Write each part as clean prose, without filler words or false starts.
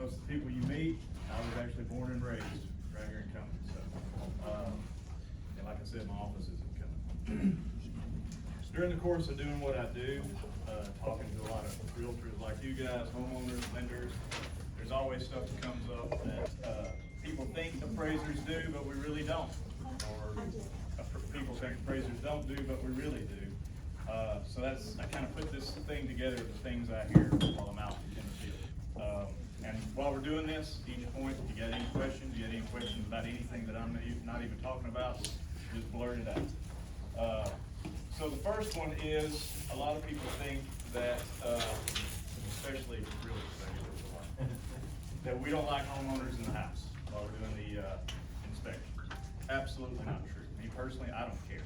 most of the people you meet, I was actually born and raised right here in Cumming. So, and like I said, my office is in Cumming. During the course of doing what I do, talking to a lot of realtors like you guys, homeowners, lenders, there's always stuff that comes up that people think appraisers do, but we really don't. Or people think appraisers don't do, but we really do. So I kind of put this thing together of the things I hear while I'm out in the field. And while we're doing this, each point, if you got any questions, about anything that I'm not even talking about, just blurt it out. So the first one is, a lot of people think that, especially real estate, that we don't like homeowners in the house while we're doing the inspection. Absolutely not true. Me personally, I don't care.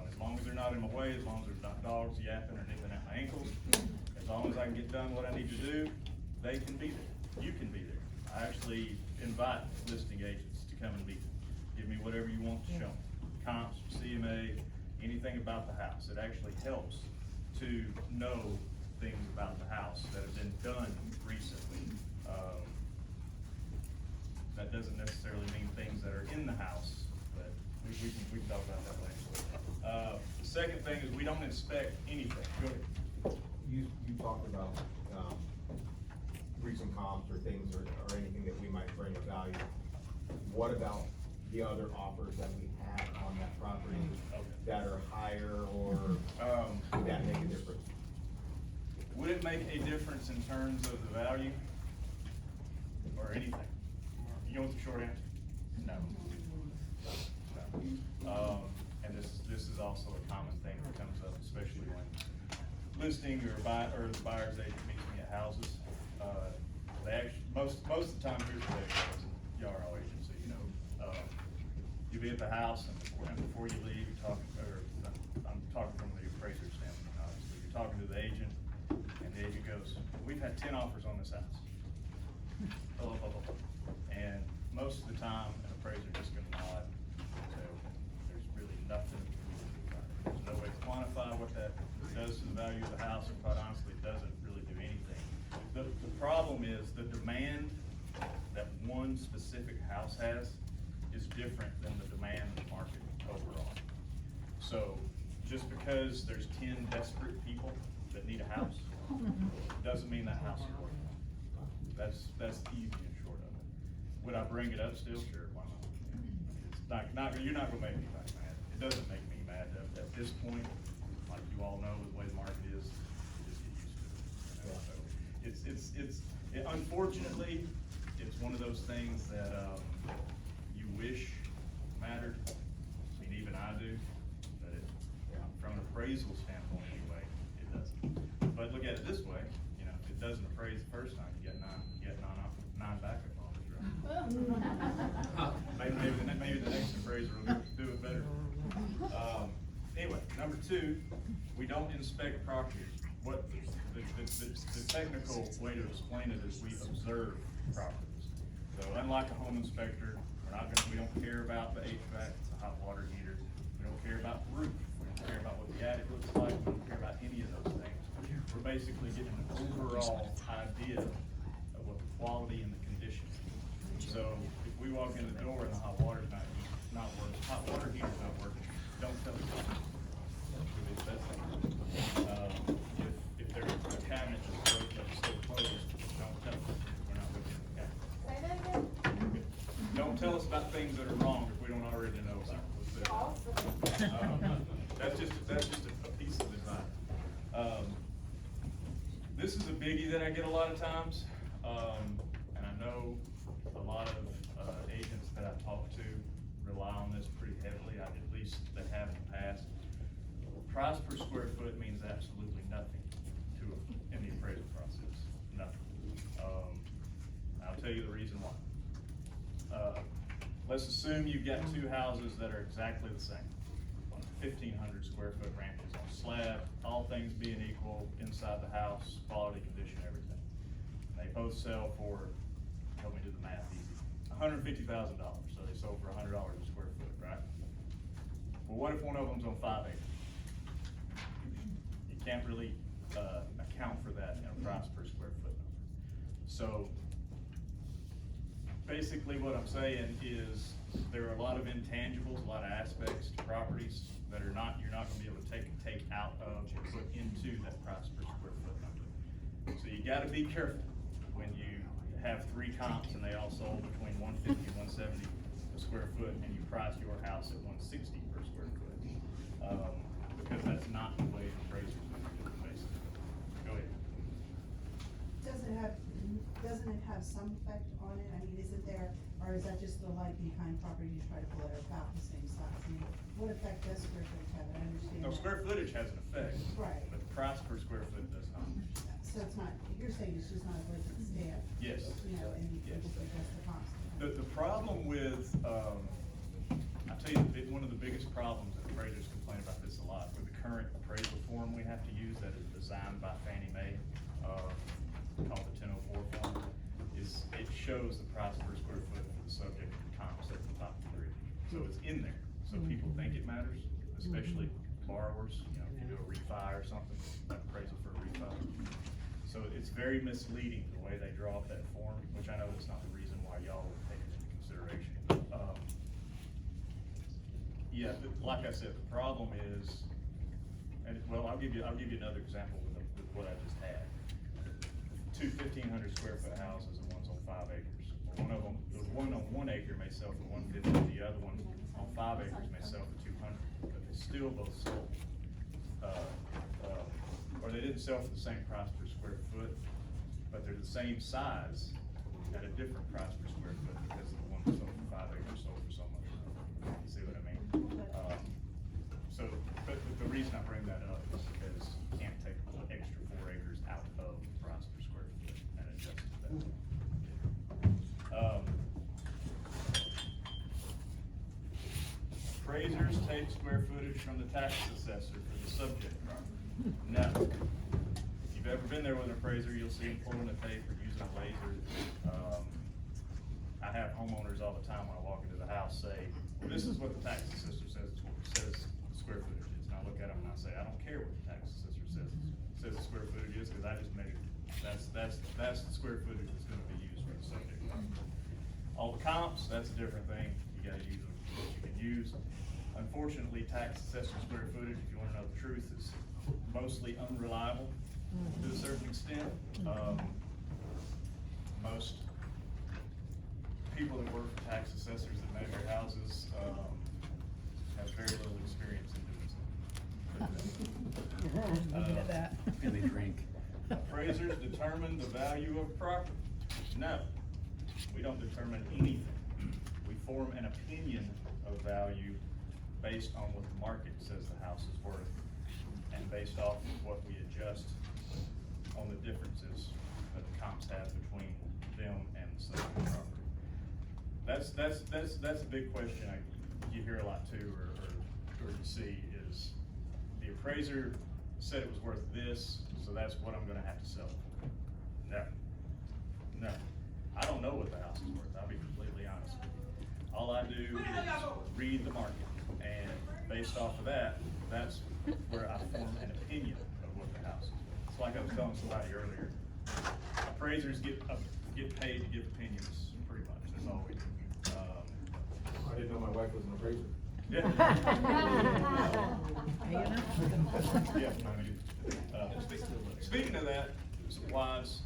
As long as they're not in my way, as long as there's not dogs yapping or nipping at my ankles, as long as I can get done what I need to do, they can be there. You can be there. I actually invite listing agents to come and be there. Give me whatever you want to show me. Comps, CMA, anything about the house. It actually helps to know things about the house that have been done recently. That doesn't necessarily mean things that are in the house, but we can talk about that later. The second thing is we don't inspect anything. Go ahead. You talked about recent comps or things or anything that we might bring of value. What about the other offers that we have on that property that are higher, or would that make a difference? Would it make a difference in terms of the value or anything? You know what the short answer? No. And this is also a common thing that comes up, especially when listing or the buyer's agent meets me at houses. They actually, most of the time, here's what they do, y'all are all agents, so you know. You'll be at the house, and before you leave, you're talking, or I'm talking from the appraiser standpoint, obviously. You're talking to the agent, and the agent goes, "We've had 10 offers on this house." And most of the time, an appraiser just gonna nod and say, "Okay, there's really nothing we can do about it." There's no way to quantify what that does to the value of the house, and quite honestly, it doesn't really do anything. The problem is the demand that one specific house has is different than the demand of the market overall. So just because there's 10 desperate people that need a house, doesn't mean that house is worth it. That's the easy and short of it. Would I bring it up still? Sure, why not? It's not you're not gonna make me mad. It doesn't make me mad. At this point, like you all know, the way the market is, you just get used to it. You know? So unfortunately, it's one of those things that you wish mattered. I mean, even I do, but from an appraisal standpoint anyway, it doesn't. But look at it this way, you know, if it doesn't appraise the first time, you get nine backup offers, right? maybe the next appraiser will do it better. Anyway, number two, we don't inspect properties. What the technical way to explain it is we observe properties. So unlike a home inspector, we don't care about the HVAC, the hot water heater. We don't care about the roof. We don't care about what the attic looks like. We don't care about any of those things. We're basically getting an overall idea of what the quality and the condition is. So if we walk in the door and the hot water's not working, hot water heater's not working, don't tell me. If there's a cabinet that's broken but still closed, don't tell us. We're not looking at the cabinet. Say that again? Don't tell us about things that are wrong if we don't already know about it. Awesome. That's just a piece of advice. This is a biggie that I get a lot of times, and I know a lot of agents that I talk to rely on this pretty heavily. At least they have in the past. Price per square foot means absolutely nothing to them in the appraisal process. Nothing. I'll tell you the reason why. Let's assume you've got two houses that are exactly the same. 1,500 square foot ranches on slab, all things being equal, inside the house, quality, condition, everything. And they both sell for, help me do the math easy, $150,000. So they sold for $100 a square foot, right? Well, what if one of them's on 5 acres? You can't really account for that in a price per square foot number. So basically what I'm saying is there are a lot of intangibles, a lot of aspects to properties that are not, you're not gonna be able to take out of or put into that price per square foot number. So you gotta be careful when you have 3 comps and they all sold between 150 and 170 a square foot, and you price your house at 160 per square foot. Because that's not the way the appraisers do it, basically. Go ahead. Doesn't it have some effect on it? I mean, isn't there, or is that just the lagging behind property you try to pull it about the same size? I mean, what effect does square footage have? I understand No, that. square footage has an effect. Right. But the price per square foot does not. So it's not, you're saying it's just not a blanket stamp? Yes. You know, and you can Yes. just adjust the cost. The problem with, I tell you, one of the biggest problems that appraisers complain about this a lot, with the current appraisal form we have to use that is designed by Fannie Mae, called the 1004 form, is it shows the price per square foot for the subject comps at the top 3. So it's in there, so people think it matters, especially borrowers, you know, if you do a refi or something, an appraisal for a refi. So it's very misleading the way they draw up that form, which I know that's not the reason why y'all would take it into consideration. Yeah, like I said, the problem is, and well, I'll give you another example with what I just had. 2 1,500 square foot houses and one's on 5 acres. One of them, the one on 1 acre may sell for 150, the other one on 5 acres may sell for 200, but they still both sold. Or they didn't sell for the same price per square foot, but they're the same size at a different price per square foot because the one that sold for 5 acres sold for so much. You see what I mean? So, but the reason I bring that up is because you can't take the extra 4 acres out of the price per square foot and adjust it that way. Appraisers take square footage from the tax assessor for the subject property. Now, if you've ever been there with an appraiser, you'll see him pulling a tape or using a laser. I have homeowners all the time when I walk into the house say, well, this is what the tax assessor says the square footage is. And I look at them and I say, I don't care what the tax assessor says the square footage is, because I just measured it. That's the square footage that's gonna be used for the subject property. All the comps, that's a different thing. You gotta use what you can use. Unfortunately, tax assessor square footage, if you wanna know the truth, is mostly unreliable to a certain extent. Most people that work for tax assessors that measure houses, have very little experience in doing so. Looking at that. And they drink. Appraisers determine the value of property. No, we don't determine anything. We form an opinion of value based on what the market says the house is worth, and based off of what we adjust on the differences that the comps have between them and the subject property. That's a big question you hear a lot too, or you see, is the appraiser said it was worth this, so that's what I'm gonna have to sell it for. No, I don't know what the house is worth, I'll be completely honest with you. All I do is read the market, and based off of that, that's where I form an opinion of what the house is worth. It's like I was telling somebody earlier, appraisers get paid to give opinions, pretty much, that's all we do. I didn't know my wife was an appraiser. Yeah. Speaking of that, wives,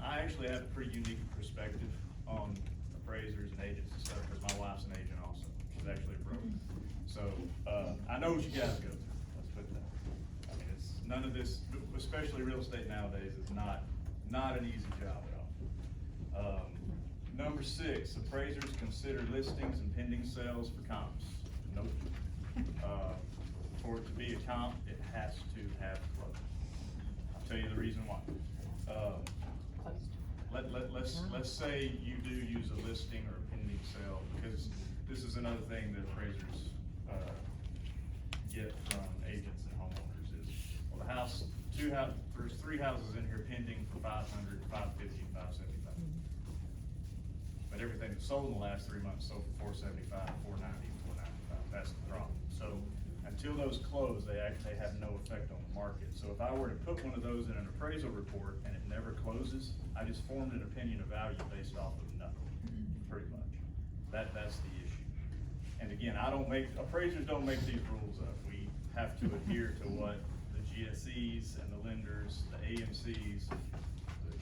I actually have a pretty unique perspective on appraisers and agents and stuff, because my wife's an agent also. She's actually a broker. So, I know what you guys go through, let's put it that way. I mean, it's, none of this, especially real estate nowadays, is not an easy job at all. Number 6, appraisers consider listings and pending sales for comps. Nope. For it to be a comp, it has to have closed. I'll tell you the reason why. Let's say you do use a listing or a pending sale, because this is another thing that appraisers get from agents and homeowners is, well, the house, there's 3 houses in here pending for 500, 550, 575. But everything that's sold in the last 3 months sold for 475, 490, 495. That's the problem. So until those close, they have no effect on the market. So if I were to put one of those in an appraisal report and it never closes, I just formed an opinion of value based off of nothing. pretty much. That's the issue. And again, appraisers don't make these rules up. We have to adhere to what the GSEs and the lenders, the AMCs, the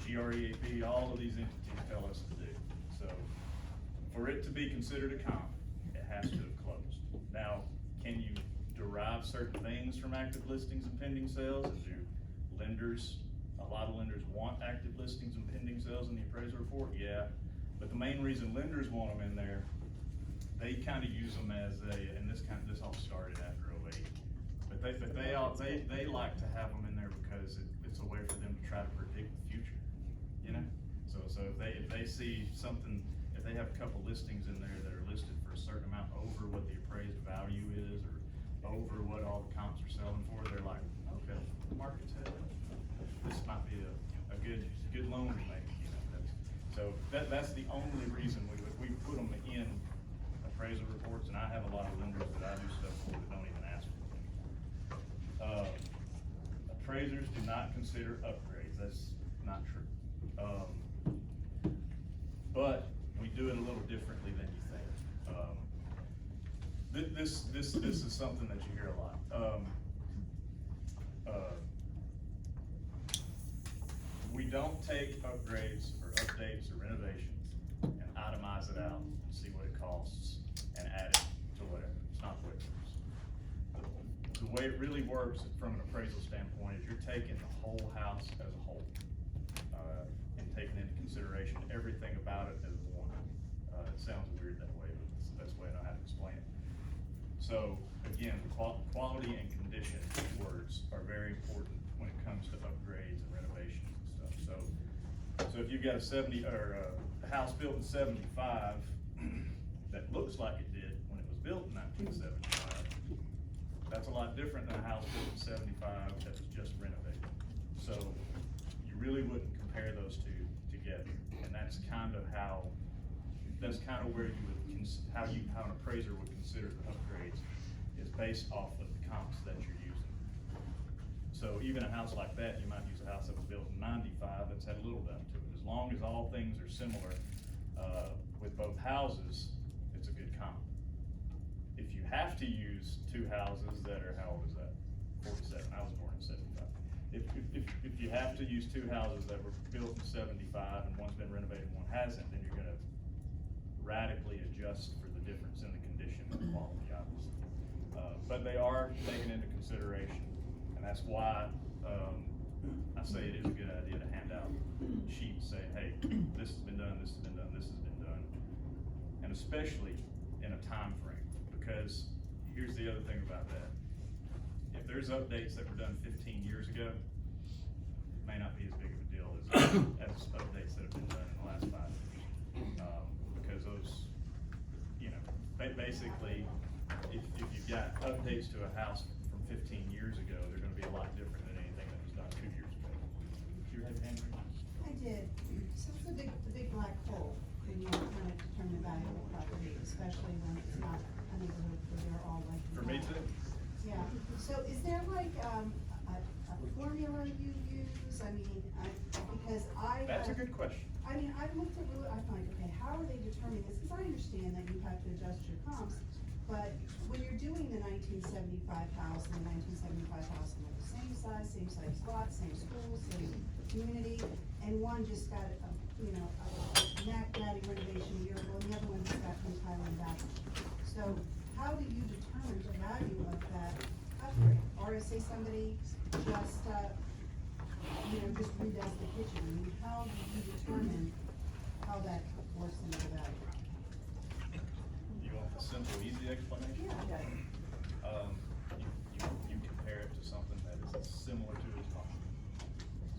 GREAP, all of these entities tell us to do. So, for it to be considered a comp, it has to have closed. Now, can you derive certain things from active listings and pending sales? And do a lot of lenders want active listings and pending sales in the appraisal report? Yeah, but the main reason lenders want them in there, they kind of use them as and this all started after 08, but they like to have them in there because it's a way for them to try to predict the future, you know? So if they see something, if they have a couple listings in there that are listed for a certain amount over what the appraised value is, or over what all the comps are selling for, they're like, okay, the market's headed up. This might be a good loan to make, you know? So that's the only reason we put them in appraisal reports, and I have a lot of lenders that I do stuff for that don't even ask for them. Appraisers do not consider upgrades. That's not true. But we do it a little differently than you think. This is something that you hear a lot. We don't take upgrades or updates or renovations and itemize it out and see what it costs and add it to whatever. It's not the way it works. The way it really works from an appraisal standpoint is you're taking the whole house as a whole, and taking into consideration everything about it as one. It sounds weird that way, but it's the best way I know how to explain it. So again, quality and condition words are very important when it comes to upgrades and renovations and stuff. So if you've got a house built in 75 that looks like it did when it was built in 1975, that's a lot different than a house built in 75 that was just renovated. So you really wouldn't compare those two together, and that's kind of where you would how an appraiser would consider the upgrades is based off of the comps that you're using. So even a house like that, you might use a house that was built in 95 that's had a little done to it. As long as all things are similar with both houses, it's a good comp. If you have to use two houses that are, how old is that? 47. I was born in 75. If you have to use two houses that were built in 75 and one's been renovated and one hasn't, then you're gonna radically adjust for the difference in the condition and the quality, obviously. But they are taken into consideration, and that's why I say it is a good idea to hand out sheets saying, hey, this has been done, this has been done, this has been done. And especially in a time frame, because here's the other thing about that. If there's updates that were done 15 years ago, it may not be as big of a deal as updates that have been done in the last 5 years. Because those, you know, basically, if you've got updates to a house from 15 years ago, they're gonna be a lot different than anything that was done 2 years ago. You had hand raised? I did. So it's the big black hole when you kind of determine the value of a property, especially when it's not a neighborhood where they're all like. For me too. Yeah, so is there like, a formula you use? I mean, because That's a good question. I mean, I looked at, I'm like, okay, how are they determining this? Because I understand that you have to adjust your comps, but when you're doing the 1975 house and the 1975 house, and they're the same size lot, same school, same community, and one just got a Mac Daddy renovation a year ago, and the other one just got from Thailand back. So how do you determine the value of that upgrade? Or say somebody just, just redoes the kitchen. I mean, how do you determine how that works into the value? You want a simple, easy explanation? Yeah. You compare it to something that is as similar to as possible.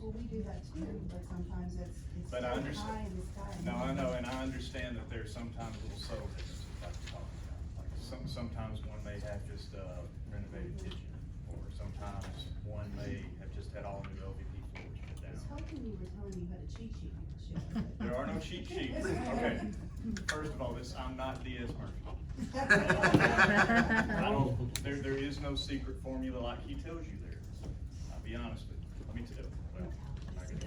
Well, we do that too, but sometimes it's But I understand. high in the sky. No, I know, and I understand that there's sometimes little subtle differences like you're talking about. Like sometimes one may have just a renovated kitchen, or sometimes one may have just had all new LVP floors put down. I was hoping you were telling me you had a cheat sheet. There are no cheat sheets. Okay, first of all, I'm not D.S. Murphy. There is no secret formula like he tells you there is. I'll be honest with you. Let me tell you. Well, I'm not gonna-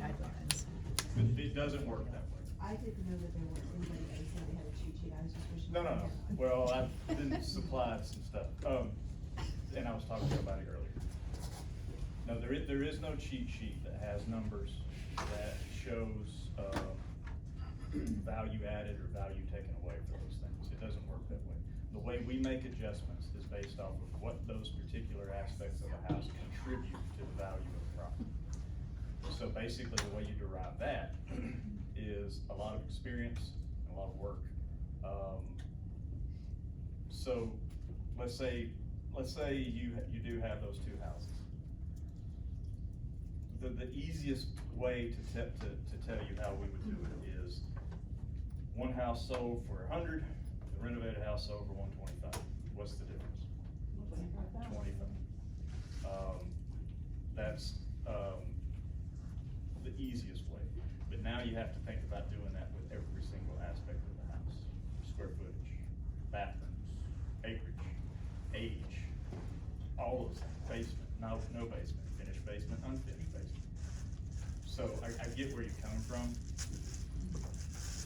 it doesn't work that way. I didn't know that there were anybody that said they had a cheat sheet, I was just wishing. No, no, they no, had one. well, I've been supplied some stuff, and I was talking to somebody earlier. No, there is no cheat sheet that has numbers that shows, value added or value taken away for those things. It doesn't work that way. The way we make adjustments is based off of what those particular aspects of the house contribute to the value of the property. So basically, the way you derive that is a lot of experience, a lot of work. So let's say you do have those two houses. The easiest way to tell you how we would do it is one house sold for 100, the renovated house sold for 125. What's the difference? 25. That's the easiest way. But now you have to think about doing that with every single aspect of the house. Square footage, bathrooms, acreage, age, all of those things. Basement, no basement, finished basement, unfinished basement. So I get where you're coming from,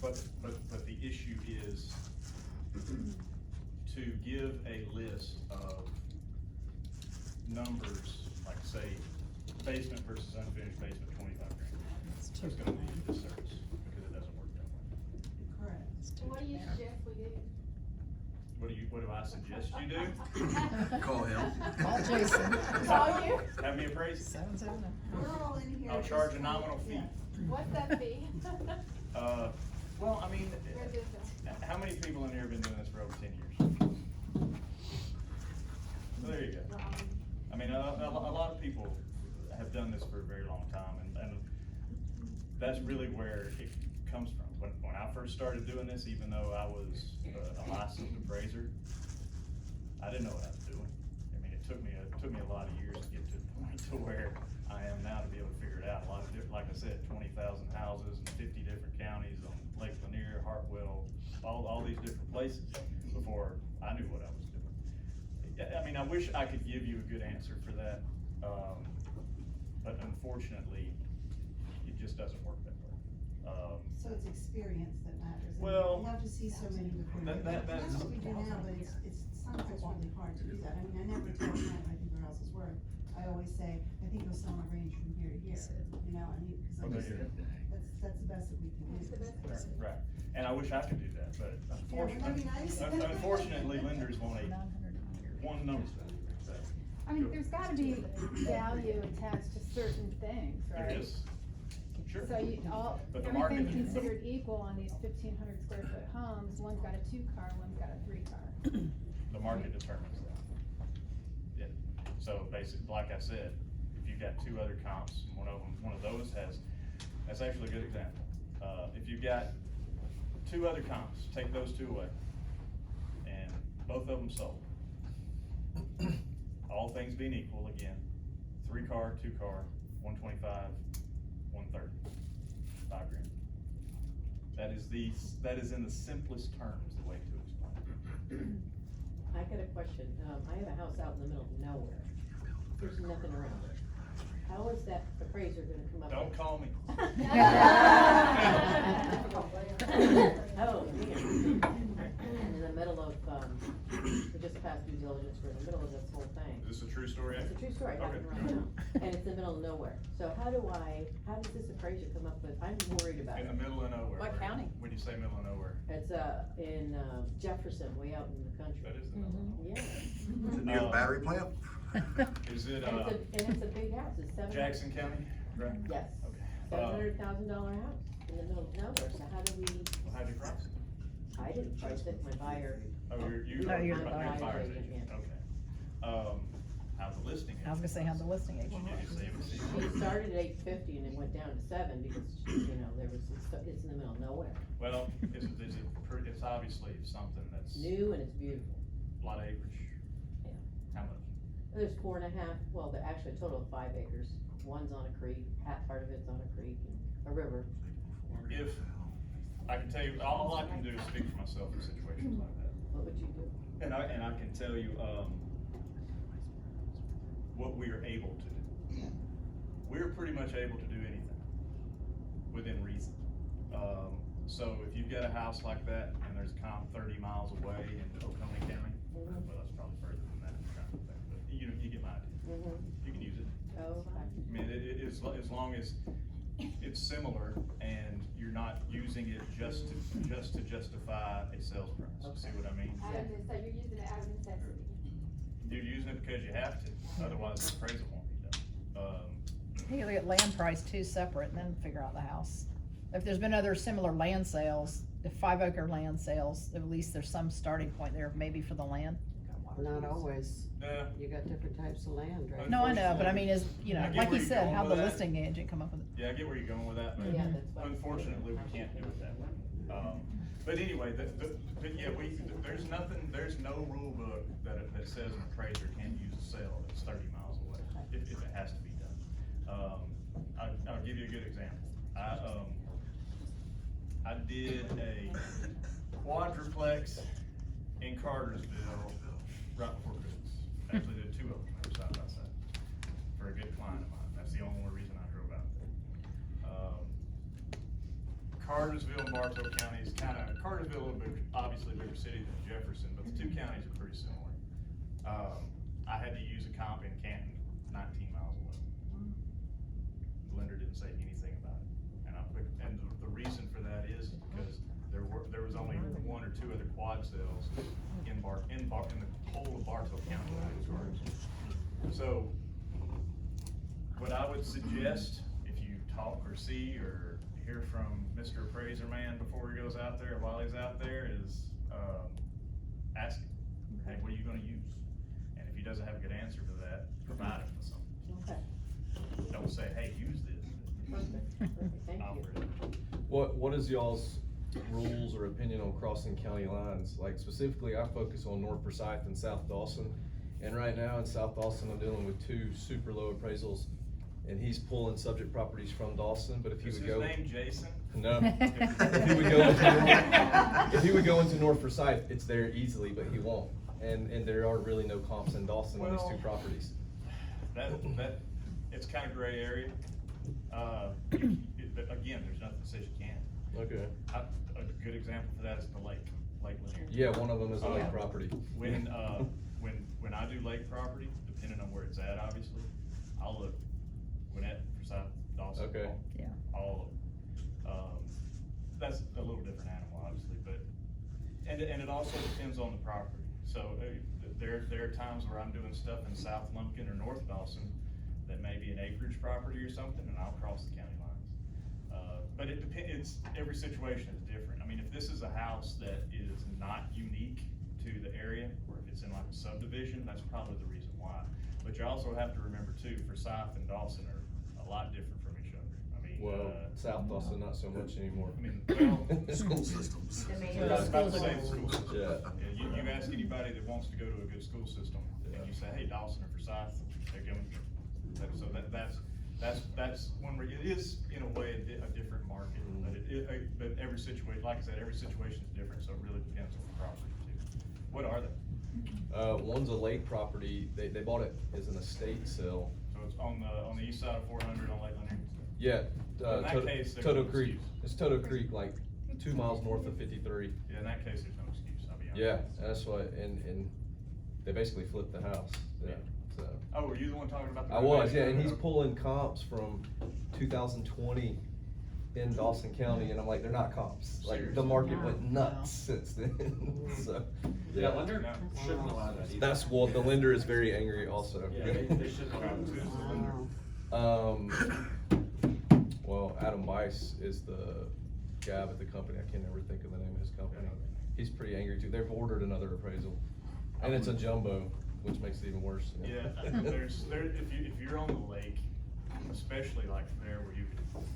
but the issue is to give a list of numbers, like say, basement versus unfinished basement, 25 grand. It's gonna be a disservice, because it doesn't work that way. Correct. So what do you suggest we do? What do I suggest you do? Call him. Call Jason. Call you? Have me appraised. 770. We're all in here. I'll at charge this a point, nominal fee. yeah. What's that fee? Well, I mean, Where's this at? how many people in here have been doing this for over 10 years? So there you go. I mean, a lot of people have done this for a very long time, and that's really where it comes from. When I first started doing this, even though I was a licensed appraiser, I didn't know what I was doing. I mean, it took me a lot of years to get to the point to where I am now to be able to figure it out. A lot of different, like I said, 20,000 houses in 50 different counties on Lake Lanier, Hartwell, all these different places before I knew what I was doing. I mean, I wish I could give you a good answer for that, but unfortunately, it just doesn't work that way. So it's experience that matters. and Well, You have to see so many before. That's what we do now, but it's sometimes really hard to do that. I mean, I never tell a client what I think their house is worth. I always say, I think it'll sell in a range from here to here, you know, I mean, cause I just, that's the best that we can do. That's the best. Right, and I wish I could do that, but Yeah, wouldn't that be nice? unfortunately, lenders want one number. I mean, there's gotta be value attached to certain things, right? There is, sure. So But the everything market- considered equal on these 1,500 square foot homes, one's got a 2-car, one's got a 3-car. The market determines that. Yeah, so basically, like I said, if you've got two other comps, one of those that's actually a good example. If you've got two other comps, take those two away, and both of them sold. All things being equal, again, 3-car, 2-car, 125, 130, 5 grand. That is in the simplest terms, the way to explain I got a question. I have a house out in the middle of nowhere. There's nothing around it. How is that appraiser gonna come it. up? Don't call me. Oh, man. And in the middle of, we just passed due diligence, we're in the middle of this whole thing. Is this a true story? It's a true story, it happened Okay. right now. And it's in the middle of nowhere. So how does this appraiser come up with, I'm worried about In the it. middle of nowhere. What Where- county? When you say middle of nowhere, It's, in, Jefferson, way out in the country. that is the middle of nowhere. Yeah. Is it near the battery plant? Is it, And it's a big house, it's Jackson County, right? Yes. Okay. $700,000 house in the middle of nowhere, so how do we, How'd you price it? I didn't price it, my buyer. Oh, you. No, you're the your buyer's buyer's agent, agent, yeah. okay. How's the listing? I was gonna say, how'd the listing She agent? did you say it was? She started at $850 and it went down to $7 because, you know, it's in the middle of nowhere. Well, it's obviously something that's a New and it's beautiful. lot of acreage. Yeah. How much? There's 4.5, well, they're actually a total of 5 acres. One's on a creek, half part of it's on a creek, and a river. If, I can tell you, all I can do is speak for myself in situations like that. What would you do? And I can tell you, what we are able to do. We're pretty much able to do anything within reason. So if you've got a house like that and there's a comp 30 miles away in Oconee County, well, that's probably further than that, I'm trying to think, but you get my idea. You can use it. Oh, okay. I mean, it is, as long as it's similar and you're not using it just to justify a sales price. See what I mean? So you're using it out of necessity. You're using it because you have to, otherwise the appraisal won't be done. You can look at land price too separate and then figure out the house. If there's been other similar land sales, if 5 acre land sales, at least there's some starting point there, maybe for the land. Not always. Yeah. You got different types of land, right? No, I know, but I mean, is, you know, I get like where you you're said, going how the with that. listing agent come up with it. Yeah, I get where you're going with that, but Yeah, that's what. unfortunately, we can't do it that way. But anyway, but yeah, there's no rule book that says an appraiser can't use a sale that's 30 miles away, if it has to be done. I'll give you a good example. I did a quadruplex in Cartersville right before Christmas. Actually did 2 of them, they were side by side, for a good client of mine. That's the only reason I drove out there. Cartersville and Bartow counties, Cartersville a little bit, obviously bigger city than Jefferson, but the 2 counties are pretty similar. I had to use a comp in Canton, 19 miles away. The lender didn't say anything about it. And the reason for that is because there was only 1 or 2 other quad sales in the whole of Bartow County. So, what I would suggest, if you talk or see or hear from Mr. Appraiser Man before he goes out there, or while he's out there, is ask him, hey, what are you gonna use? And if he doesn't have a good answer to that, provide him with something. Okay. Don't say, hey, use this. Perfect, thank Offer you. it. What is y'all's rules or opinion on crossing county lines? Like specifically, I focus on North Forsyth and South Dawson. And right now in South Dawson, I'm dealing with 2 super low appraisals, and he's pulling subject properties from Dawson, but if he Is would his go. name Jason? No. If he would go into North Forsyth, it's there easily, but he won't. And there are really no comps in Dawson on these 2 properties. It's kind of gray area. Again, there's nothing that says you can't. Okay. A good example for that is the lake Lanier. Yeah, one of them is a lake property. When I do lake property, depending on where it's at, obviously, I'll look Gwinnett, Forsyth, Dawson. Okay. Yeah. All of them. That's a little different animal, obviously, but, and it also depends on the property. So, there are times where I'm doing stuff in South Lumpkin or North Dawson that may be an acreage property or something, and I'll cross the county lines. But it depends, every situation is different. I mean, if this is a house that is not unique to the area, or if it's in like a subdivision, that's probably the reason why. But you also have to remember too, Forsyth and Dawson are a lot different from each other. I mean, Well, South Dawson, not so much anymore. I mean, well, School systems. it's about the same school system. Yeah. You ask anybody that wants to go to a good school system, and you say, hey, Dawson or Forsyth, they're going, so that's one where it is, in a way, a different market, but every situation, like I said, every situation is different, so it really depends on the property too. What are they? One's a lake property, they bought it as an estate sale. So it's on the east side of 400 on Lake Lanier? Yeah, In that case, there's Toto no Creek, excuse. it's Toto Creek, like 2 miles north of 53. Yeah, in that case, there's no excuse, I'll be honest. Yeah, that's what, and they basically flipped the house, yeah, so. Oh, were you the one talking about the? I was, yeah, and he's Okay. pulling comps from 2020 in Dawson County, and I'm like, they're not comps. Like, the Seriously? market No, went no. nuts since then, so. Yeah, lender No. shouldn't allow that either. That's what, the lender is very angry also. Yeah, they shouldn't allow that. Wow. Well, Adam Weiss is the guy at the company, I can never think of the name of his company. He's pretty angry too, they've ordered another appraisal, and it's a jumbo, which makes it even worse. Yeah, if you're on the lake, especially like there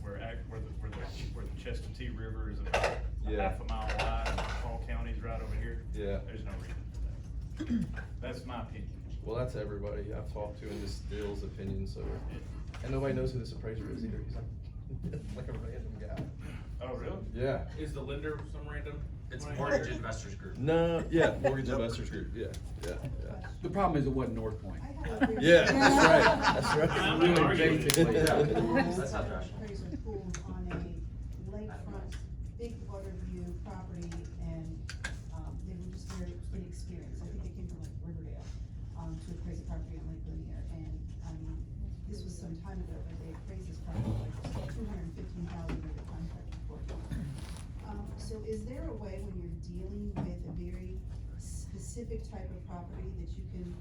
where the Chestatee River is about Yeah. half a mile wide, and Paul County's right over here. Yeah. There's no reason for that. That's my opinion. Well, that's everybody I've talked to in this deal's opinion, so, and nobody knows who this appraiser is either, he's like a random guy. Oh, really? Yeah. Is the lender some random? It's Mortgage Investors Group. No, yeah, Mortgage Investors Group, yeah. The problem is it wasn't North Point. I have a very- Yeah, that's right, I'm that's not right. arguing. Basically, yeah. That's not Josh. Appraiser pool on a lakefront, big water kind of they appraise this property like $215,000 with a contract report. So is there a way when you're dealing with a very specific type of property that you can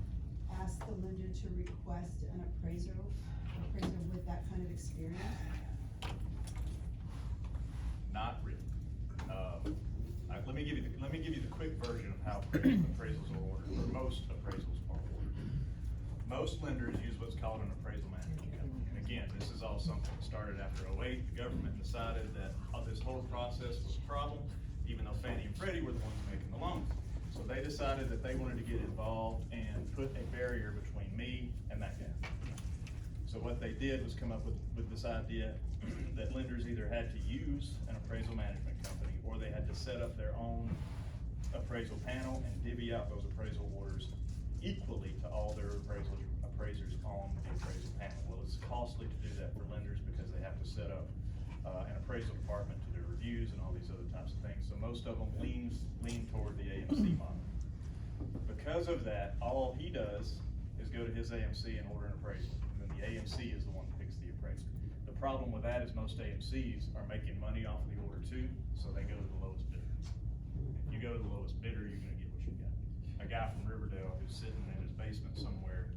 ask the lender to request an appraiser with that kind of experience? Not really. Let me give you the quick version of how appraisals are ordered, or most appraisals are ordered. Most lenders use what's called an appraisal management company. And again, this is all something that started after '08. The government decided that this whole process was a problem, even though Fannie and Freddie were the ones making the loans. So they decided that they wanted to get involved and put a barrier between me and that guy. So what they did was come up with this idea that lenders either had to use an appraisal management company, or they had to set up their own appraisal panel and divvy out those appraisal orders equally to all their appraisers on the appraisal panel. Well, it's costly to do that for lenders because they have to set up an appraisal department to do reviews and all these other types of things. So most of them lean toward the AMC model. Because of that, all he does is go to his AMC and order an appraisal. And then the AMC is the one that picks the appraiser. The problem with that is most AMCs are making money off of the order too, so they go to the lowest bidder. If you go to the lowest bidder, you're gonna get what you got. A guy from Riverdale who's sitting in his basement somewhere,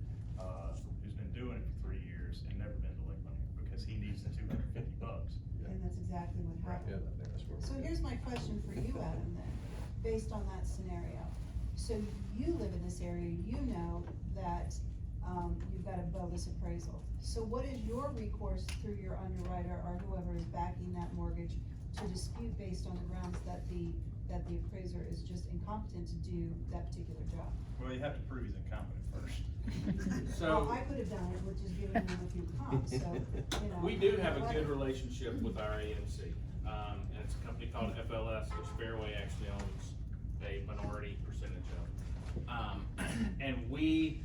who's been doing it for 3 years and never been delinquent because he needs the $250. And that's exactly what happened. Yeah, I think that's where So we're at. here's my question for you, Adam, then, based on that scenario. So you live in this area, you know that, you've got a bogus appraisal. So what is your recourse through your underwriter or whoever is backing that mortgage to dispute based on the grounds that the appraiser is just incompetent to do that particular job? Well, you have to prove he's incompetent first. Well, I could have done it with just giving him a few comps, so, you know. We do have a good relationship with our AMC, and it's a company called FLS, which Fairway actually owns a minority percentage of. And we,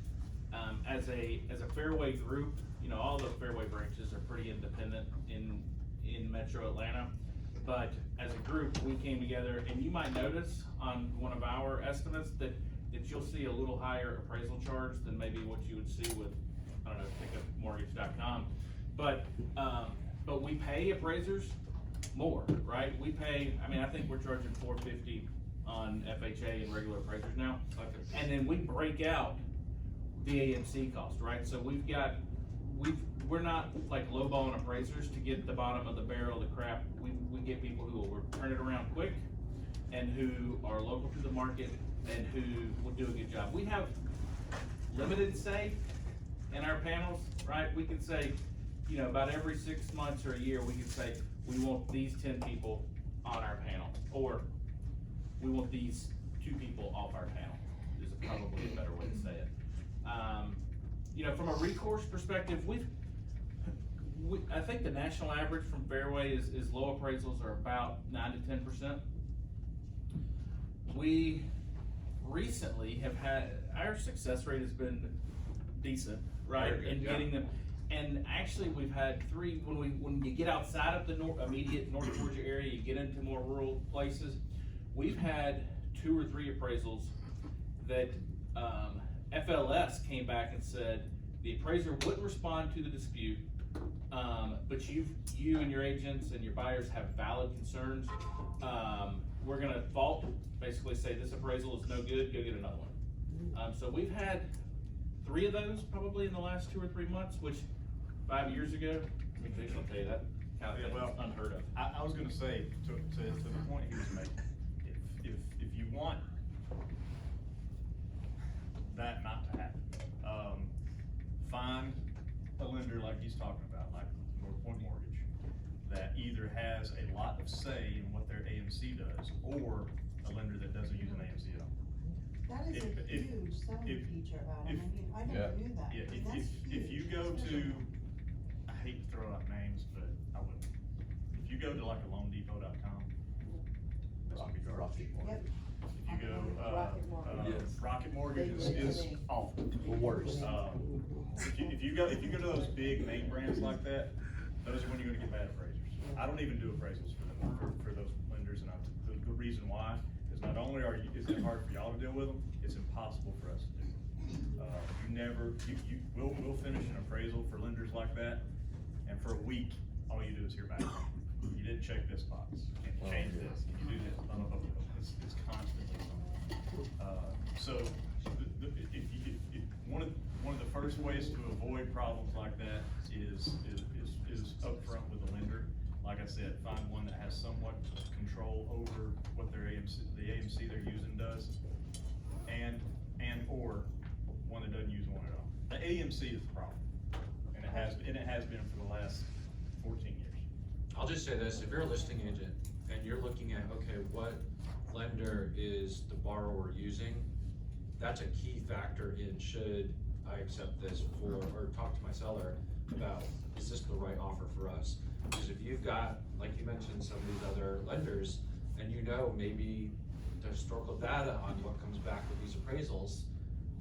as a Fairway group, you know, all the Fairway branches are pretty independent in Metro Atlanta. But as a group, we came together, and you might notice on one of our estimates that you'll see a little higher appraisal charge than maybe what you would see with, I don't know, pickupmortgage.com. But we pay appraisers more, right? We pay, I mean, I think we're charging $450 on FHA and regular appraisers now. And then we break out the AMC cost, right? So we're not like lowballing appraisers to get the bottom of the barrel of the crap. We get people who will turn it around quick and who are local to the market and who will do a good job. We have limited say in our panels, right? We can say, you know, about every 6 months or a year, we can say, we want these 10 people on our panel, or we want these 2 people off our panel, is probably a better way to say it. You know, from a recourse perspective, I think the national average from Fairway is low appraisals are about 9 to 10%. We recently have had, our success rate has been decent, right? In getting them, and actually we've had 3, when you get outside of the immediate North Georgia area, you get into more rural places, we've had 2 or 3 appraisals that FLS came back and said the appraiser wouldn't respond to the dispute, but you and your agents and your buyers have valid concerns. We're gonna basically say this appraisal is no good, go get another one. So we've had 3 of those probably in the last 2 or 3 months, which 5 years ago, I mean, Jason will tell you that kind of thing was unheard of. I was gonna say, to the point he was making, if you want that not to happen, find a lender like he's talking about, like North Point Mortgage, that either has a lot of say in what their AMC does, or a lender that doesn't use an AMC at all. That is a huge selling feature, Adam. I mean, I never knew that. Yeah, I mean, that's if you huge, go to, especially- I hate to throw out names, but I wouldn't. If you go to like a loandepot.com, that's gonna be garbage. Yep. If you go, Yes. Rocket Mortgage is awful. The worst. If you go to those big name brands like that, those are when you're gonna get bad appraisers. I don't even do appraisals for them, for those lenders, and the reason why is not only is it hard for y'all to deal with them, it's impossible for us to do. We'll finish an appraisal for lenders like that, for a week, all you do is hear back. You didn't check this box, can you change this, can you do this, blah, blah, blah, blah. It's constantly something. So, one of the first ways to avoid problems like that is upfront with the lender. Like I said, find one that has somewhat control over what their the AMC they're using does, and or one that doesn't use one at all. The AMC is the problem, and it has been for the last 14 years. I'll just say this, if you're a listing agent and you're looking at, okay, what lender is the borrower using, that's a key factor in should I accept this for, or talk to my seller about, is this the right offer for us? Because if you've got, like you mentioned, some of these other lenders, and you know maybe the historical data on what comes back with these appraisals,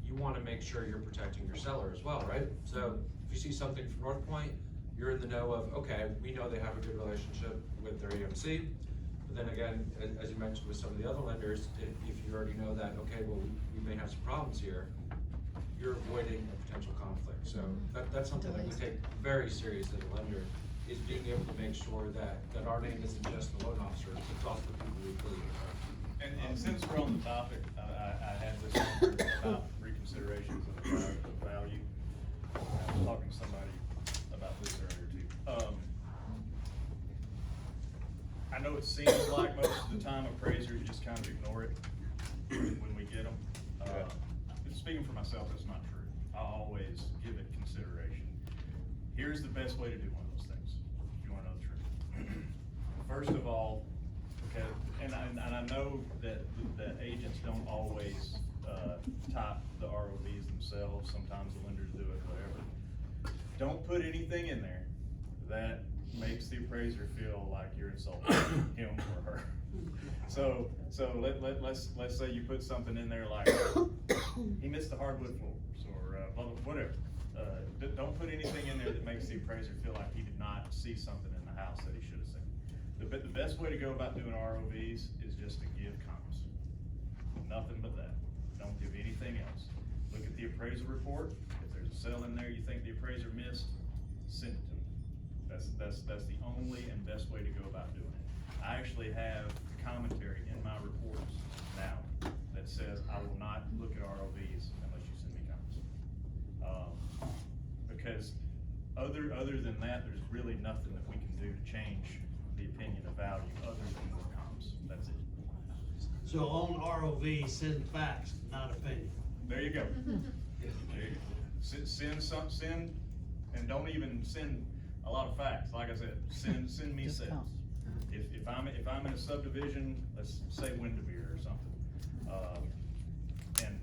you wanna make sure you're protecting your seller as well, right? So if you see something from North Point, you're in the know of, okay, we know they have a good relationship with their AMC. But then again, as you mentioned with some of the other lenders, if you already know that, okay, well, we may have some problems here, you're avoiding a potential conflict. So that's something that we take very serious as a lender, is being able to make sure that our name isn't just the loan officer, it's also the people we affiliate with. And since we're on the topic, I had this on here about reconsiderations of value. I was talking to somebody about this earlier too. I know it seems like most of the time appraisers just kind of ignore it when we get them. Speaking for myself, that's not true. I always give it consideration. Here's the best way to do one of those things, if you wanna know the truth. First of all, okay, and I know that agents don't always type the ROVs themselves. Sometimes the lenders do it, whatever. Don't put anything in there that makes the appraiser feel like you're insulting him or her. So let's say you put something in there like he missed the hardwood floors or blah, blah, whatever. Don't put anything in there that makes the appraiser feel like he did not see something in the house that he should have seen. The best way to go about doing ROVs is just to give comps. Nothing but that. Don't give anything else. Look at the appraisal report. If there's a cell in there you think the appraiser missed, send it to me. That's the only and best way to go about doing it. I actually have commentary in my reports now that says I will not look at ROVs unless you send me comps. Because other than that, there's really nothing that we can do to change the opinion of value other than more comps. That's it. So on ROV, send facts, not opinion. There you go. There you go. Send, and don't even send a lot of facts. Like I said, send me sales. If I'm in a subdivision, let's say Windermere or something, and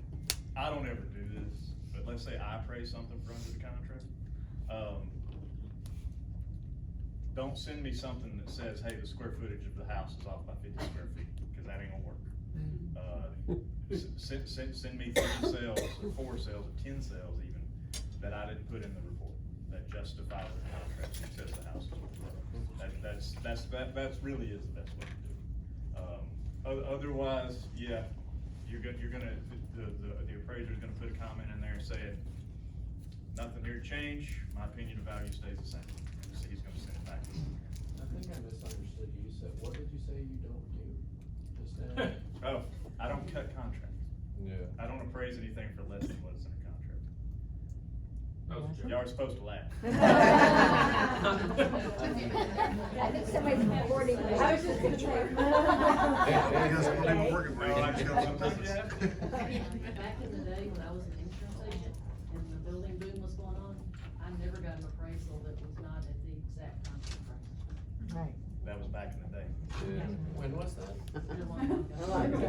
I don't ever do this, but let's say I appraise something for under the contract. Don't send me something that says, hey, the square footage of the house is off by 50 square feet, because that ain't gonna work. Send me 3 sales or 4 sales or 10 sales even that I didn't put in the report that justify the contract and says the house is worth. That really is the best way to do it. Otherwise, yeah, the appraiser's gonna put a comment in there saying, nothing here to change, my opinion of value stays the same. So he's gonna send it back. I think I misunderstood you. You said, what did you say you don't do just now? Oh, I don't cut contracts. Yeah. I don't appraise anything for less than what's in a contract. That was a joke. Y'all are supposed to laugh. I think somebody's recording. I was just gonna say. He doesn't want him working for you. No, I He's just- got some sometimes you business. have to. Back in the day when I was an insurance agent and the building boom was going on, I never got an appraisal that was not at the exact contract price. Right. That was back in the day. Yeah. When was that? Been a long time ago.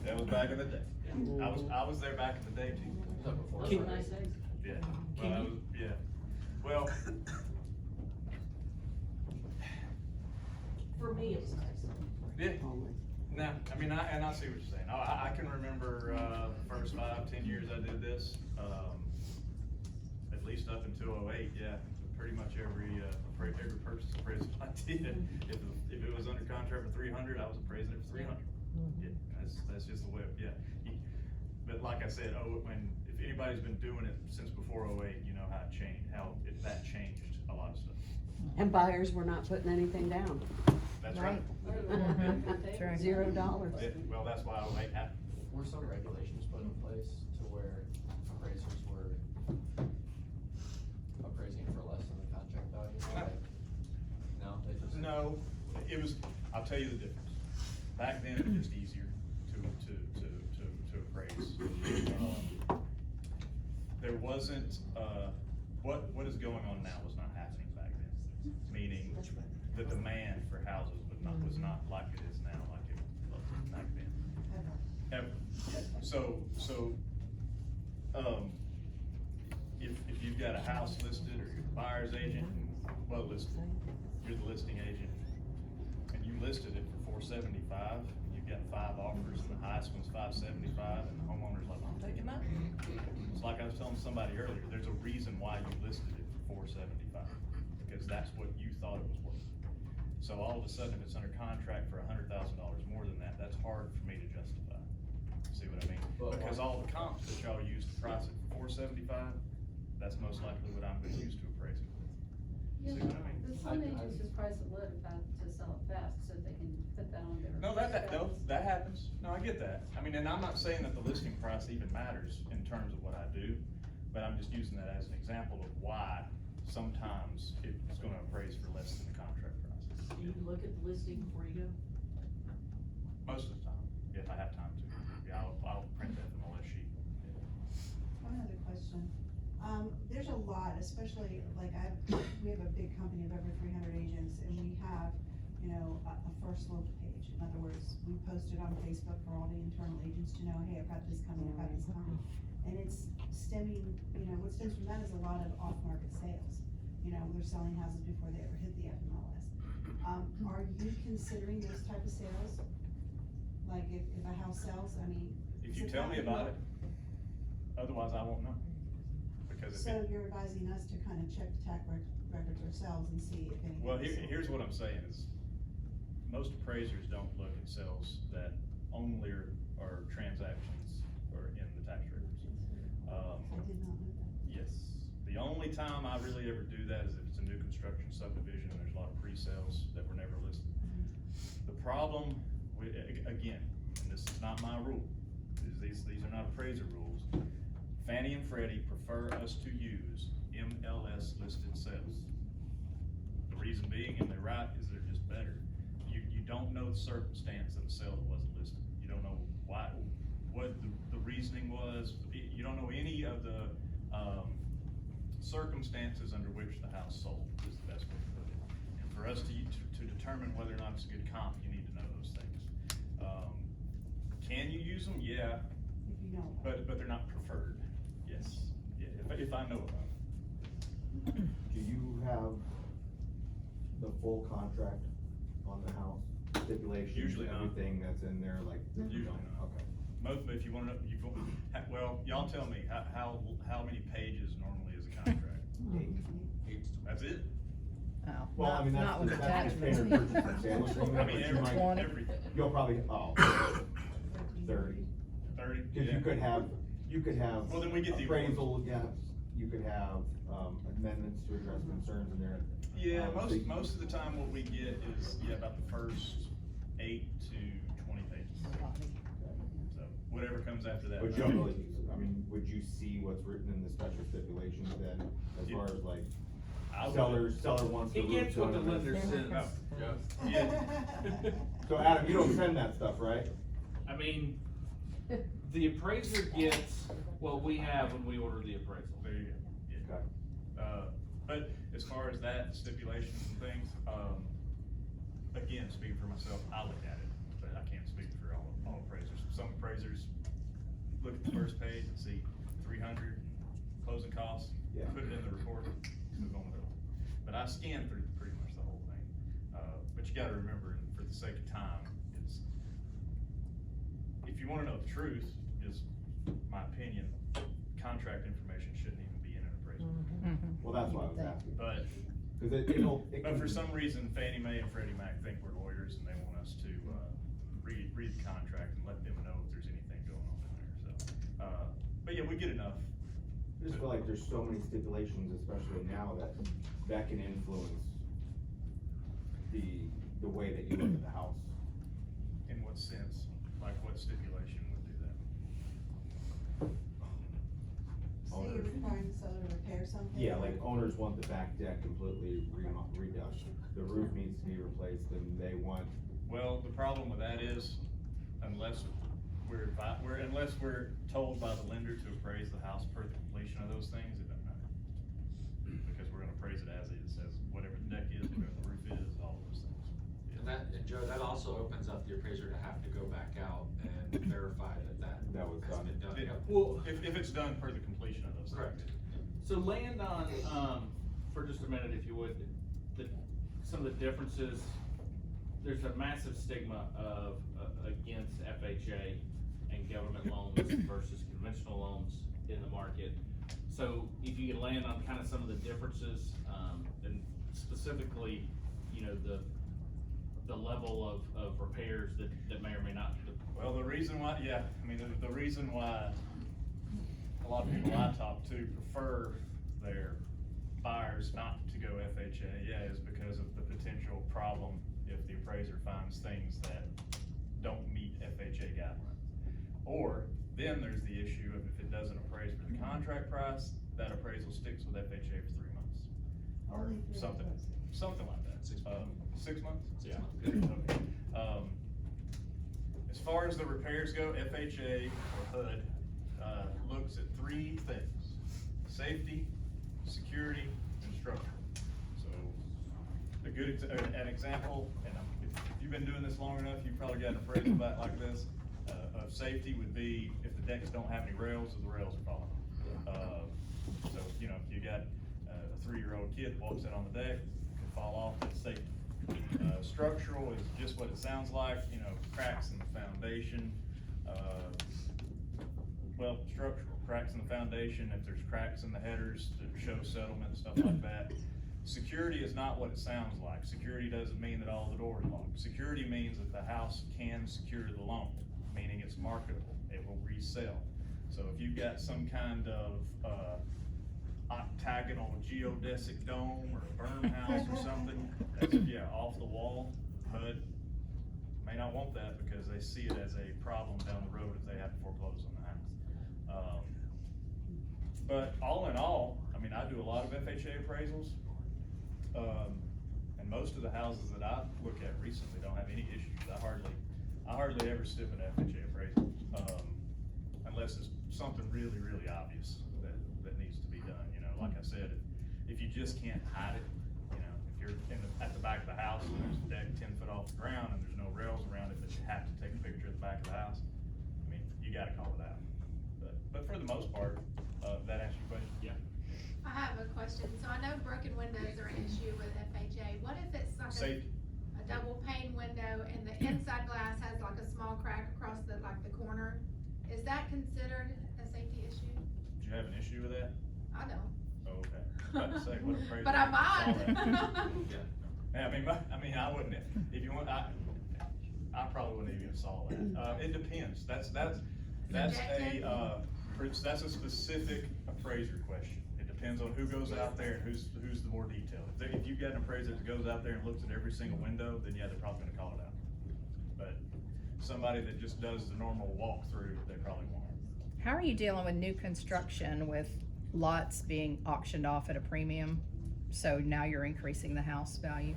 That was back in the day. I was there back in the day too. Those were nice days. Yeah. Well, well, For me, it was nice. yeah. No, I mean, I see what you're saying. I can remember, the first 5-10 years I did this, at least up until '08, yeah. Pretty much every purchase appraisal I did, if it was under contract for 300, I was appraising it for 300. Yeah, that's just the way, yeah. But like I said, if anybody's been doing it since before '08, you know how it changed, that changed a lot of stuff. And buyers were not putting anything down. That's right. That's right. $0. Well, that's why I make happen. Were some regulations put in place to where appraisers were appraising for less than the contract value? No, they just. No, it was, I'll tell you the difference. Back then, it was just easier to appraise. There wasn't, what is going on now was not happening back then. Meaning, the demand for houses was not like it is now, like it was back then. Ever. So, if you've got a house listed, or you're the buyer's agent, well listed, you're the listing agent, and you listed it for $475, and you've got 5 offers, and the highest one's $575, and the homeowner's like, I'm taking that. It's like I was telling somebody earlier, there's a reason why you listed it for $475, because that's what you thought it was worth. So all of a sudden, if it's under contract for $100,000 more than that, that's hard for me to justify. See what I mean? Because all the comps that y'all use to price it for $475, that's most likely what I'm gonna use to appraise it with. See what I mean? But some agents just price it low to sell it fast, so they can put that on their. No, that happens. No, I get that. I mean, and I'm not saying that the listing price even matters in terms of what I do, but I'm just using that as an example of why sometimes it's gonna appraise for less than the contract price. Do you look at the listing before you go? Most of the time, if I have time to. Yeah, I'll print that FMLS sheet. One other question. There's a lot, especially, like, we have a big company of over 300 agents, and we have, you know, a first look page. In other words, we post it on Facebook for all the internal agents to know, hey, I've got this coming, I've got this coming. And it's stemming, you know, what stems from that is a lot of off-market sales. You know, they're selling houses before they ever hit the FMLS. Are you considering those type of sales? Like, if a house sells, I mean. If you tell me about it, otherwise I won't know. Because So you're advising us to kind of check the tax records ourselves and see if anything. well, here's what I'm saying is, most appraisers don't look at sales that only are transactions or in the tax records. I did not know that. Yes, the only time I really ever do that is if it's a new construction subdivision and there's a lot of pre-sales that were never listed. The problem with, again, and this is not my rule, these are not appraiser rules. Fannie and Freddie prefer us to use MLS listed sales. The reason being, and they're right, is they're just better. You don't know the circumstance of a sale that wasn't listed. You don't know why, what the reasoning was. You don't know any of the circumstances under which the house sold, is the best way to put it. And for us to determine whether or not it's a good comp, you need to know those things. Can you use them? Yeah. If you know. But they're not preferred. Yes. Yeah, if I know about it. Do you have the full contract on the house, stipulations, Usually not. everything that's in there, like? Usually not. Okay. Most, if you wanna know, well, y'all tell me, how many pages normally is a contract? 8. That's it? Oh, Well, I mean, not with that's the attachments. standard purchase and sale agreement, I mean, but you might, 20. everything. you'll probably, 30. 30? Cause you could have Well, then we get the appraisal, yeah, you could have, amendments to address concerns in there. Yeah, So you- most of the time what we get is, about the first 8 to 20 pages. So, whatever comes after that. But you don't really, I mean, would you see what's written in the special stipulations then, as far as like, I would- seller wants the He roof gets what the done? lender sends. Oh, yeah. So Adam, you don't send that stuff, right? I mean, the appraiser gets what we have when we order the appraisal. There you go. Yeah. Okay. But as far as that stipulations and things, again, speaking for myself, I look at it, but I can't speak for all appraisers. Some appraisers look at the first page and see 300 closing costs, Yeah. put it in the report, move on with it. But I scan through pretty much the whole thing. But you gotta remember, for the sake of time, it's, if you wanna know the truth, is my opinion, contract information shouldn't even be in an appraisal. Well, that's why I was asking. But Cause it But can for be- some reason, Fannie Mae and Freddie Mac think we're lawyers and they want us to, read the contract and let them know if there's anything going on in there, so. But yeah, we get enough. I just feel like there's so many stipulations, especially now, that can influence the way that you look at the house. In what sense? Like what stipulation would do that? So you're requiring the seller to repair something? Yeah, like owners want the back deck completely redone, the roof needs to be replaced, and they want. Well, the problem with that is, unless we're told by the lender to appraise the house per the completion of those things, it doesn't matter. Because we're gonna appraise it as is, as whatever the deck is, whatever the roof is, all those things. And Joe, that also opens up the appraiser to have to go back out and verify that That was has done. been done. Yep. Well, If it's done per the completion of those things. Correct. so land on, for just a minute, if you would, some of the differences, there's a massive stigma of, against FHA and government loans versus conventional loans in the market. So if you can land on kind of some of the differences, and specifically, you know, the level of repairs that may or may not. Well, the reason why, yeah, I mean, the reason why a lot of people I talk to prefer their buyers not to go FHA, yeah, is because of the potential problem if the appraiser finds things that don't meet FHA guidelines. Or then there's the issue of if it doesn't appraise for the contract price, that appraisal sticks with FHA for 3 months. Or Only 3 something, months. something like that. 6 months. 6 months? Yeah. Okay. As far as the repairs go, FHA or HUD, looks at 3 things: safety, security, and structure. So, an example, and if you've been doing this long enough, you've probably got an appraisal back like this, of safety would be if the decks don't have any rails, or the rails are falling off. So, you know, if you got a 3-year-old kid that walks in on the deck, can fall off, that's safety. Structural is just what it sounds like, you know, cracks in the foundation, well, structural, cracks in the foundation, if there's cracks in the headers that show settlement, stuff like that. Security is not what it sounds like. Security doesn't mean that all the doors lock. Security means that the house can secure the loan, meaning it's marketable, it will resell. So if you've got some kind of, octagonal geodesic dome or a berm house or something, that's, yeah, off the wall, HUD may not want that because they see it as a problem down the road if they have to foreclose on the house. But all in all, I mean, I do a lot of FHA appraisals, and most of the houses that I look at recently don't have any issues. I hardly ever stip an FHA appraisal, unless it's something really, really obvious that needs to be done. You know, like I said, if you just can't hide it, you know, if you're at the back of the house and there's a deck 10 foot off the ground and there's no rails around it, but you have to take a picture of the back of the house, I mean, you gotta call it out. But for the most part, that answers your question? Yeah. I have a question. So I know broken windows are an issue with FHA. What if it's like Safety. a double pane window and the inside glass has like a small crack across the corner? Is that considered a safety issue? Do you have an issue with that? I don't. Oh, okay. I was about to say, what appraiser But I saw might. that? Yeah, I mean, I wouldn't, if you want, I probably wouldn't even saw that. It depends. That's a specific appraiser question. It depends on who goes out there and who's the more detailed. If you've got an appraiser that goes out there and looks at every single window, then yeah, they're probably gonna call it out. But somebody that just does the normal walkthrough, they probably won't. How are you dealing with new construction with lots being auctioned off at a premium? So now you're increasing the house value?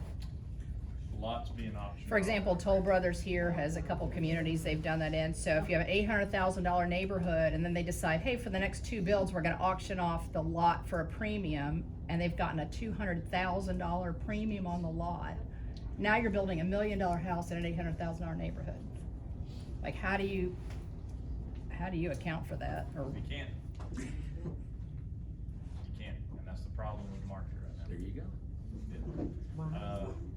Lots being auctioned. For example, Toll Brothers here has a couple communities they've done that in. So if you have an $800,000 neighborhood and then they decide, hey, for the next 2 builds, we're gonna auction off the lot for a premium, and they've gotten a $200,000 premium on the lot. Now you're building $1 million house in an $800,000 neighborhood. Like, how do you account for that? Or You can't. You can't, and that's the problem with the market right now. There you go.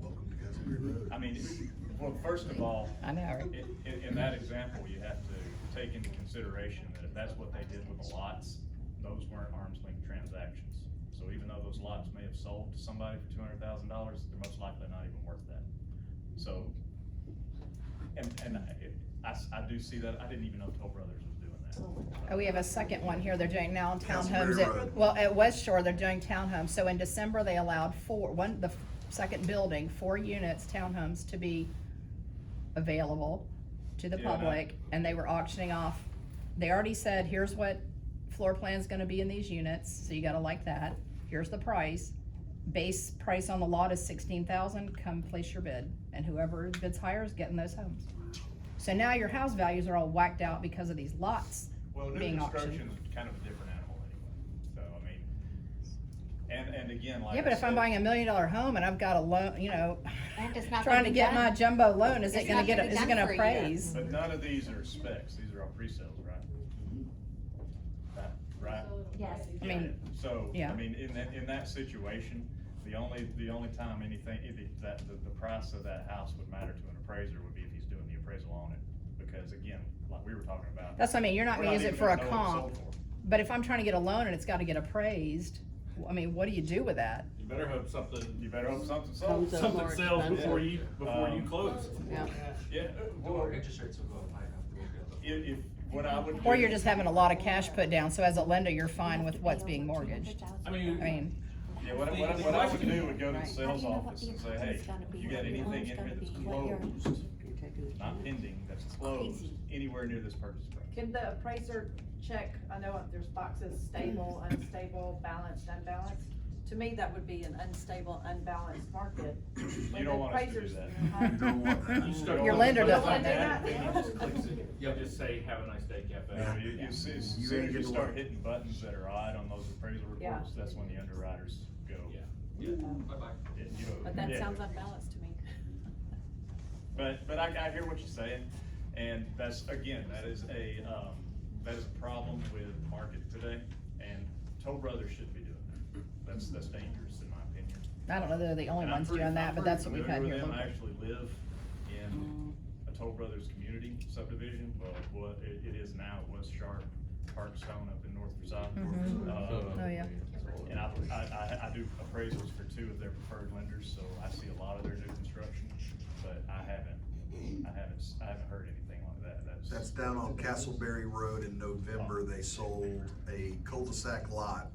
Welcome to Casimir Road. I mean, well, first of all, I know, right? in that example, you have to take into consideration that if that's what they did with the lots, those weren't arm's length transactions. So even though those lots may have sold to somebody for $200,000, they're most likely not even worth that. So, and I do see that. I didn't even know Toll Brothers was doing that. Oh, we have a second one here. They're doing now townhomes Casimir Road. at West Shore, they're doing townhomes. So in December, they allowed second building, 4 units, townhomes to be available to the Yeah, and I- public, and they were auctioning off. They already said, here's what floor plan's gonna be in these units, so you gotta like that. Here's the price. Base price on the lot is 16,000, come place your bid, and whoever bids higher is getting those homes. So now your house values are all whacked out because of these lots Well, new being auctioned. construction is kind of a different animal anyway, so, I mean, and again, like Yeah, but I if I'm said- buying $1 million home and I've got a loan, you know, And it's not trying gonna to be get done. my jumbo loan, is It's it gonna not get, gonna be is it done gonna for a year. appraise? But none of these are specs, these are all pre-sales, right? Right? Yes. I mean, So, yeah. I mean, in that situation, the only time anything, the price of that house would matter to an appraiser would be if he's doing the appraisal on it. Because again, like we were talking about. That's what I mean, you're not we're gonna use it even for a gonna know what comp, it's sold for. but if I'm trying to get a loan and it's gotta get appraised, I mean, what do you do with that? You better hope something Comes sells up more before expensive. you close. Yeah. Yeah, Or interest rates will go up high enough. if, what I would do. Or you're just having a lot of cash put down, so as a lender, you're fine with what's being mortgaged. I mean, Yeah, what I would do would go to the sales office and say, hey, you got anything in here that's closed, not pending, that's closed, anywhere near this purchase price? Can the appraiser check, I know there's boxes, stable, unstable, balanced, unbalanced. To me, that would be an unstable, unbalanced market. You don't want us to do that. You don't want that. Your lender doesn't want that. that. He just clicks it. you just say, have a nice day, cafe. No, as soon as You you ain't getting start one. hitting buttons that are odd on those appraisal Yeah. reports, that's when the underwriters go. Yeah. Bye-bye. Yeah, you know, But that yeah. sounds unbalanced to me. But I hear what you're saying, and that's, again, that is a problem with the market today, and Toll Brothers shouldn't be doing that. That's dangerous in my opinion. I don't know, they're the only And I'm ones pretty- doing that, I'm but pretty that's what we've had familiar here with them. I locally. actually live in a Toll Brothers community subdivision, well, what it is now, it was Parkstone up in North Forsyth. Mhm. Oh, yeah. And I do appraisals for 2 of their preferred lenders, so I see a lot of their new construction, but I haven't heard anything like that. That's down on Castleberry Road in November. They sold a cul-de-sac lot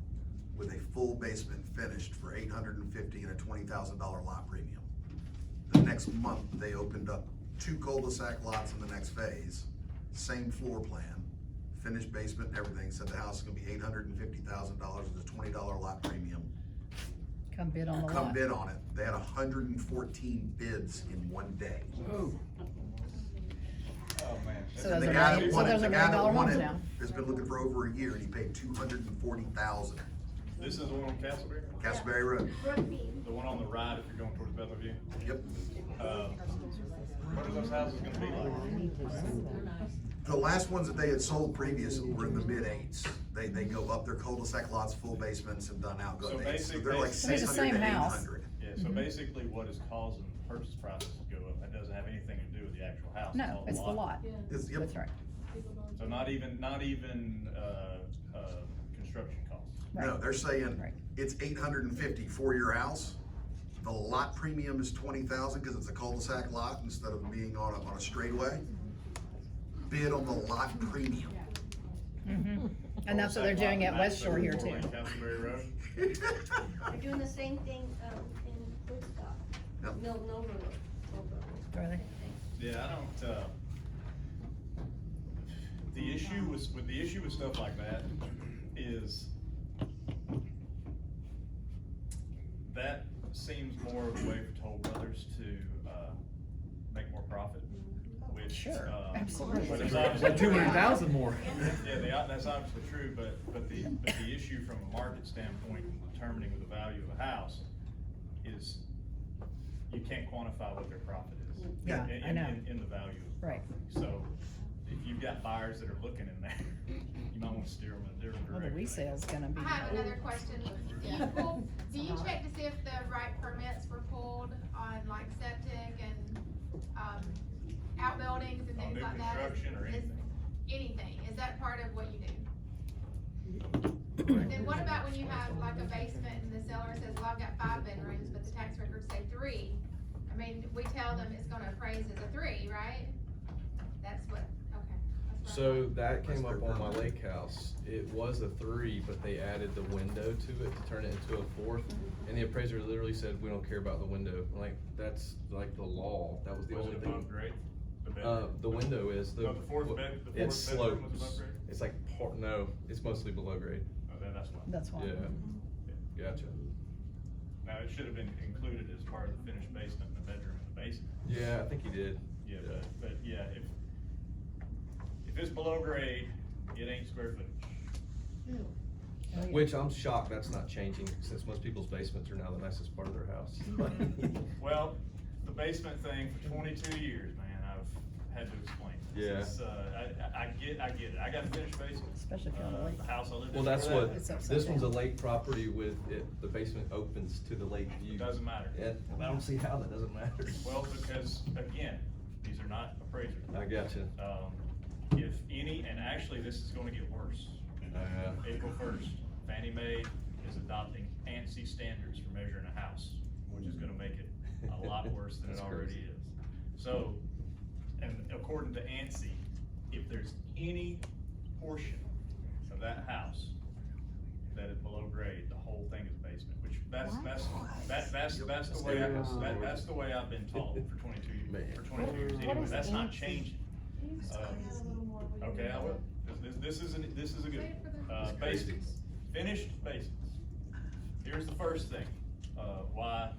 with a full basement finished for $850 and a $20,000 lot premium. The next month, they opened up 2 cul-de-sac lots in the next phase, same floor plan, finished basement and everything, said the house is gonna be $850,000 with a $20 lot premium. Come bid on the lot. Come bid on it. They had 114 bids in one day. Oh, man. So And those the are guy million- that so won it, those the are guy that $1 won homes it now. has been looking for over a year, and he paid $240,000. This is the one on Castleberry? Castleberry Road. The one on the right if you're going towards Bellevue? Yep. What are those houses gonna be like? The last ones that they had sold previous were in the mid-8s. They go up their cul-de-sac lots, full basements and done out, go So to 8s. So they're like basically- It's the 600 same to house. 800. Yeah, so basically what is causing the purchase prices to go up, that doesn't have anything to do with the actual house. No, all it's the lot. It's- yep. That's right. So not even, construction costs. No, they're saying Right. it's 850 for your house. The lot premium is 20,000 because it's a cul-de-sac lot instead of being on a straightaway. Bid on the lot premium. Mhm. And that's what they're doing at West Shore here too. Castleberry Road. They're doing the same thing, in Woodstock. Yep. No road. Are they? Yeah, I don't, the issue with stuff like that is that seems more of a way for Toll Brothers to, make more profit, which, Sure, absolutely. but there's obviously- 200,000 more. Yeah, that's obviously true, but the issue from a market standpoint in determining the value of a house is you can't quantify what their profit is. Yeah, I know. In the value of the Right. property. So if you've got buyers that are looking in there, you might wanna steer them in a different Well, the direction. resale's gonna be. I have another question. Do you check to see if the right permits were pulled on like septic and, outbuildings and On things new like that? construction or Is- anything? Anything, is that part of what you do? Then what about when you have like a basement and the seller says, well, I've got 5 bedrooms, but the tax records say 3? I mean, we tell them it's gonna appraise as a 3, right? That's what, okay, that's So that came up on my lake house. It was a 3, but they added the window to it to turn it into a 4th. And the appraiser literally said, we don't care about the window. Like, that's like the law. That was the Was only it thing. above grade? The bedroom? The window is, No, the fourth bed, the it fourth bedroom was slopes. above grade? It's like, no, it's mostly below grade. Oh, then that's why. That's why. Yeah, gotcha. Now, it should have been included as part of the finished basement, and the bedroom and the basement. Yeah, I think he did. Yeah, but yeah, if it's below grade, it ain't square footage. Which I'm shocked that's not changing, since most people's basements are now the nicest part of their house. Well, the basement thing for 22 years, man, I've had to explain. Yeah. It's, I get it. I got a finished basement. Especially if you're on the lake. The house I lived in. Well, that's before what, that. It's upside this one's a down. lake property with it, the basement opens to the lake view. It doesn't matter. And I don't see how that doesn't matter. Well, because, again, these are not appraisers. I gotcha. If any, and actually, this is gonna get worse. April 1st, Fannie Mae is adopting ANSI standards for measuring a house, which is gonna make it a lot worse than it That's already crazy. is. So, and according to ANSI, if there's any portion of that house that is below grade, the whole thing is basement, which that's the way that's the way I've been taught for 22 years. For 22 years anyway, that's not changing. Okay, I will. This is a good one. Basics, finished basics. Here's the first thing, why,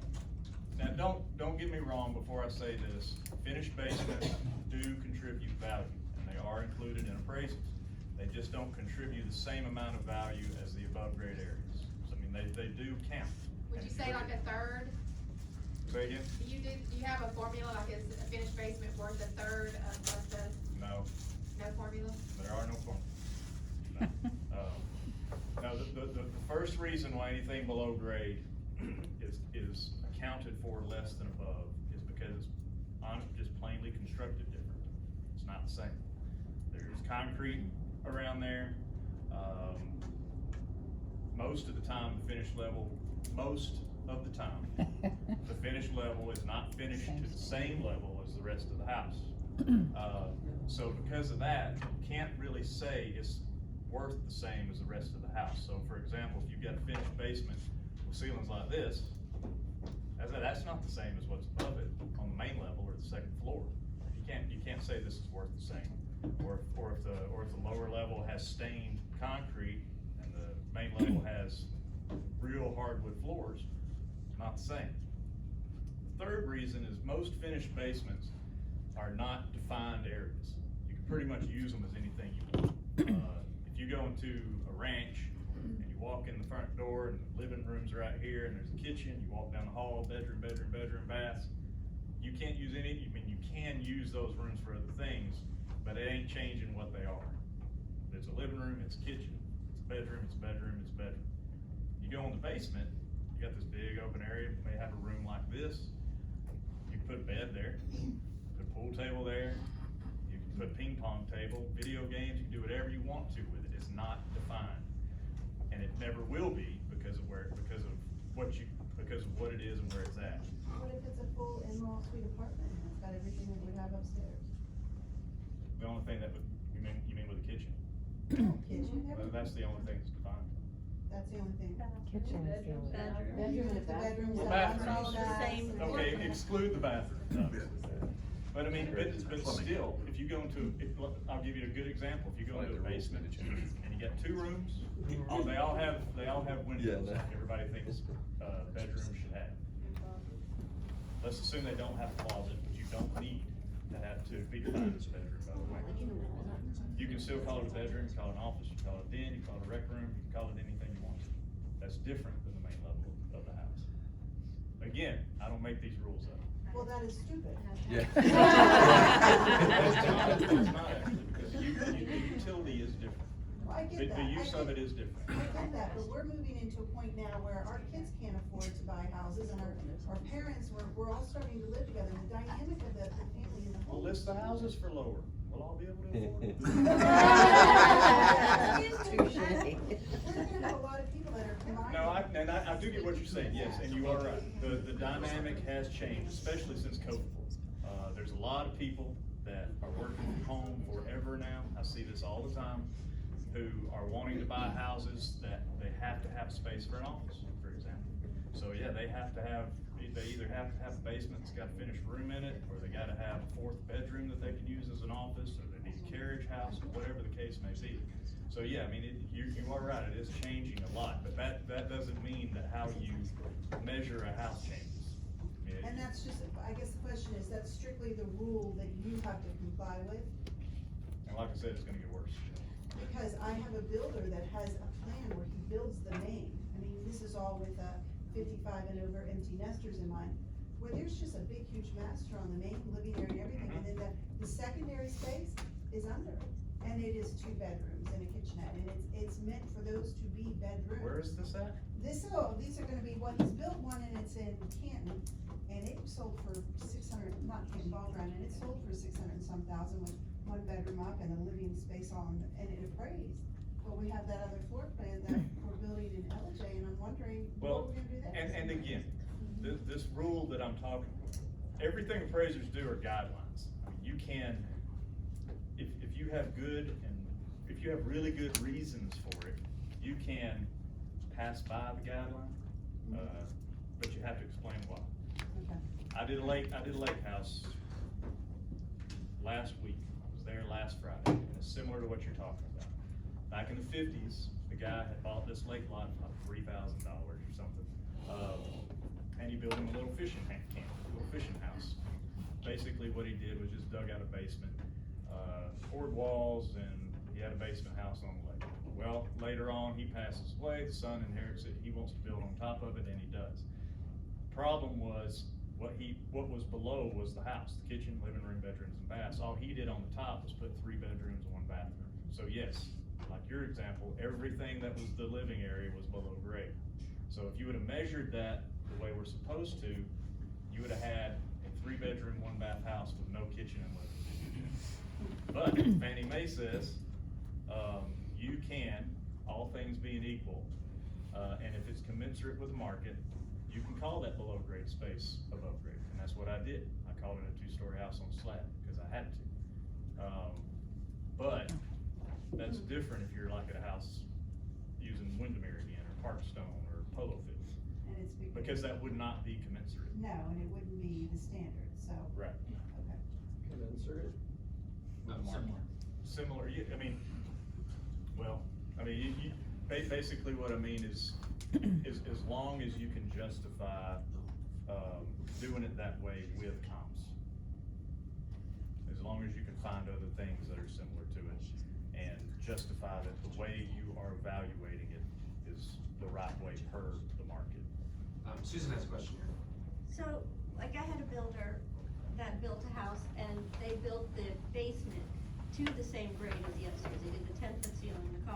now don't get me wrong before I say this, finished basements do contribute value, and they are included in appraisals. They just don't contribute the same amount of value as the above grade areas. So, I mean, they do count. Would you say like a third? Say again? Do you have a formula, like is a finished basement worth a third of the, No, no formula? there are no formulas. No, the first reason why anything below grade is accounted for less than above is because it's just plainly constructed different. It's not the same. There's concrete around there. Most of the time, the finished level, the finished level is not finished to the same level as the rest of the house. So because of that, you can't really say it's worth the same as the rest of the house. So for example, if you've got a finished basement with ceilings like this, that's not the same as what's above it on the main level or the second floor. You can't say this is worth the same. Or if the lower level has stained concrete and the main level has real hardwood floors, it's not the same. The third reason is most finished basements are not defined areas. You can pretty much use them as anything you want. If you go into a ranch and you walk in the front door and the living room's right here and there's a kitchen, you walk down the hall, bedroom, baths, you can't use any, you can use those rooms for other things, but it ain't changing what they are. It's a living room, it's a kitchen, it's a bedroom, it's a bedroom, it's a bedroom. You go in the basement, you got this big open area, you may have a room like this, you can put a bed there, put a pool table there, you can put a ping pong table, video games, you can do whatever you want to with it. It's not defined. And it never will be because of what it is and where it's at. What if it's a full in-law suite apartment and it's got everything that we have upstairs? The only thing that you mean with the kitchen? Kitchen, Well, that's the only thing that's defined. that's the only thing. Kitchen is the only. Bedroom, the bedrooms, the Bathrooms. bathrooms. Okay, exclude the bathroom. But I mean, but still, if you go into, I'll give you a good example. If you go into a basement and you got 2 rooms, they all have windows. Yeah, no. Like everybody thinks bedrooms should have. Let's assume they don't have a closet, but you don't need to have to be defined as a bedroom, by the way. You can still call it a bedroom, you call it an office, you call it a den, you call it a rec room, you can call it anything you want to. That's different than the main level of the house. Again, I don't make these rules up. Well, that is stupid. Yeah. It's not actually, because the utility is different. Well, I get that. The use of it is different. I get that, but we're moving into a point now where our kids can't afford to buy houses and our parents, we're all starting to live together. The dynamic of the family in the home. We'll list the houses for lower. We'll all be able to afford it. We're gonna have a lot of people that are combining. No, I do get what you're saying, yes, and you are right. The dynamic has changed, especially since COVID. There's a lot of people that are working from home forever now, I see this all the time, who are wanting to buy houses that they have to have space for an office, for example. So yeah, they either have to have a basement that's got a finished room in it, or they gotta have a fourth bedroom that they can use as an office, or they need a carriage house, or whatever the case may be. So yeah, I mean, you are right, it is changing a lot, but that doesn't mean that how you measure a house changes. And that's just, I guess the question is, that's strictly the rule that you have to comply with? And like I said, it's gonna get worse. Because I have a builder that has a plan where he builds the main. I mean, this is all with 55 and over empty nesters in mind, where there's just a big, huge master on the main living area and everything, and then the secondary space is under it. And it is 2 bedrooms and a kitchenette, and it's meant for those to be bedrooms. Where is this at? These are gonna be, well, he's built one and it's in Canton, and it sold for 600, not Canton, Ball Ground, and it sold for 600 and some thousand with 1 bedroom up and a living space on, and it appraised. But we have that other floor plan that we're building in LJ, and I'm wondering what we're gonna do there. And again, this rule that I'm talking, everything appraisers do are guidelines. I mean, you can, if you have good and, if you have really good reasons for it, you can pass by the guideline, but you have to explain why. Okay. I did a lake house last week. I was there last Friday, and it's similar to what you're talking about. Back in the 50s, the guy had bought this lake lot for like $3,000 or something. And he built him a little fishing camp, a little fishing house. Basically what he did was just dug out a basement, poured walls, and he had a basement house on the lake. Well, later on, he passes away, the son inherits it, he wants to build on top of it, and he does. Problem was, what was below was the house, the kitchen, living room, bedrooms, and baths. All he did on the top was put 3 bedrooms and 1 bathroom. So yes, like your example, everything that was the living area was below grade. So if you would have measured that the way we're supposed to, you would have had a 3 bedroom, 1 bath house with no kitchen and living room. But Fannie Mae says, you can, all things being equal, and if it's commensurate with the market, you can call that below grade space above grade, and that's what I did. I called it a 2-story house on slab, because I had to. But that's different if you're like at a house using Windermere again, or Parkstone, or Polo Fields. And it's Because that would not be commensurate. No, and it wouldn't be the standard, so. Right. Okay. Commensurate? Similar, I mean, well, I mean, basically what I mean is as long as you can justify, doing it that way with comps. As long as you can find other things that are similar to it and justify that the way you are evaluating it is the right way per the market. Susan has a question here. So, like I had a builder that built a house and they built the basement to the same grade as the upstairs. They did the 10-foot ceiling, the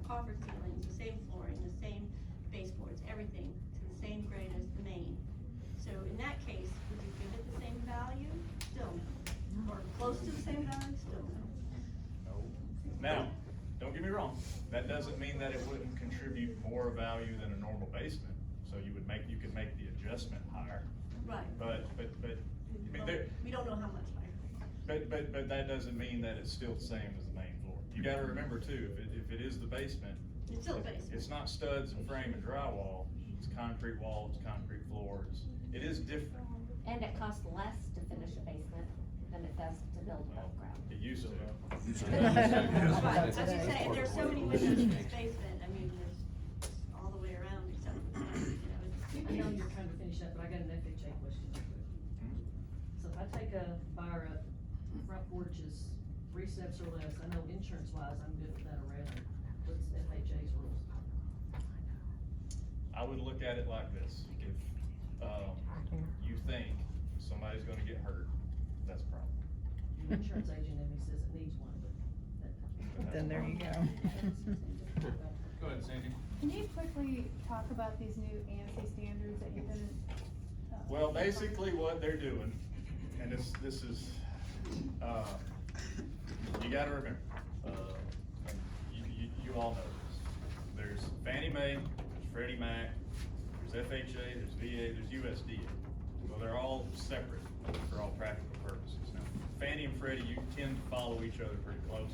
coffer ceilings, the same flooring, the same baseboards, everything to the same grade as the main. So in that case, would you give it the same value? Still no. Or close to the same value? Still no. No. Now, don't get me wrong, that doesn't mean that it wouldn't contribute more value than a normal basement. So you could make the adjustment higher. Right. But I mean, we don't know how much higher. But that doesn't mean that it's still the same as the main floor. You gotta remember too, if it is the basement. It's still a basement. It's not studs and frame and drywall, it's concrete walls, concrete floors. It is different. And it costs less to finish a basement than it does to build above ground. It used to. Right, as you say, there's so many windows in this basement, I mean, there's all the way around except for, I know you're trying to finish up, but I got an FHA question real quick. So if I take a buyer up, front porch is 3 steps or less, I know insurance wise, I'm good with that around. What's FHA's rules? I would look at it like this, if, you think somebody's gonna get hurt, that's a problem. The insurance agent in me says it needs one, but. Then there you go. Go ahead, Sandy. Can you quickly talk about these new ANSI standards that you've been? Well, basically what they're doing, and this is, you gotta remember, you all know this. There's Fannie Mae, there's Freddie Mac, there's FHA, there's VA, there's USDA. Well, they're all separate for all practical purposes. Now, Fannie Fannie and Freddie, you tend to follow each other pretty close.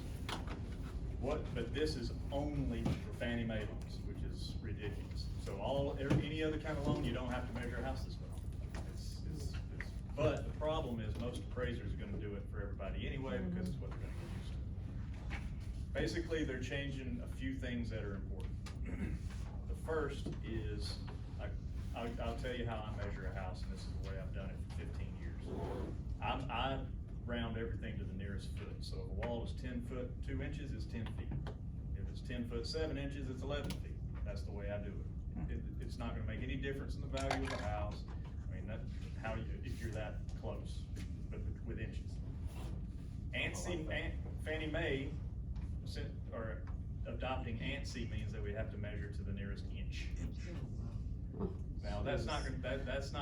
But this is only for Fannie Mae loans, which is ridiculous. So any other kind of loan, you don't have to measure a house this well. But the problem is most appraisers are gonna do it for everybody anyway, because it's what they're gonna get used to. Basically, they're changing a few things that are important. The first is, I'll tell you how I measure a house, and this is the way I've done it for 15 years. I round everything to the nearest foot. So if a wall is 10 foot 2 inches, it's 10 feet. If it's 10 foot 7 inches, it's 11 feet. That's the way I do it. It's not gonna make any difference in the value of the house. I mean, if you're that close, but with inches. Fannie Mae, or adopting ANSI means that we have to measure to the nearest inch. Now, that's not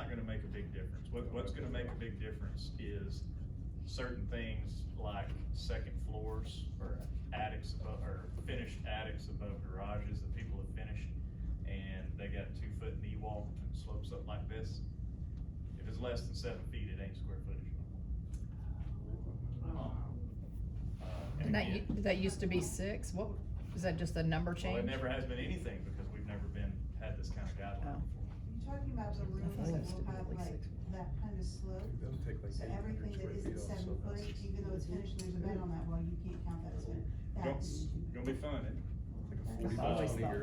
gonna make a big difference. What's gonna make a big difference is certain things like second floors or attics or finished attics above garages that people have finished, and they got 2 foot knee wall and slopes up like this. If it's less than 7 feet, it ain't square footage. And that used to be 6, what, is that just a number change? Well, it never has been anything, because we've never had this kind of guideline before. You're talking about the rooms that will have like that kind of slope? So everything that isn't 7 foot, even though it's finished, and there's a bed on that wall, you can't count that as finished. That's Gonna be fun, isn't it? I've always thought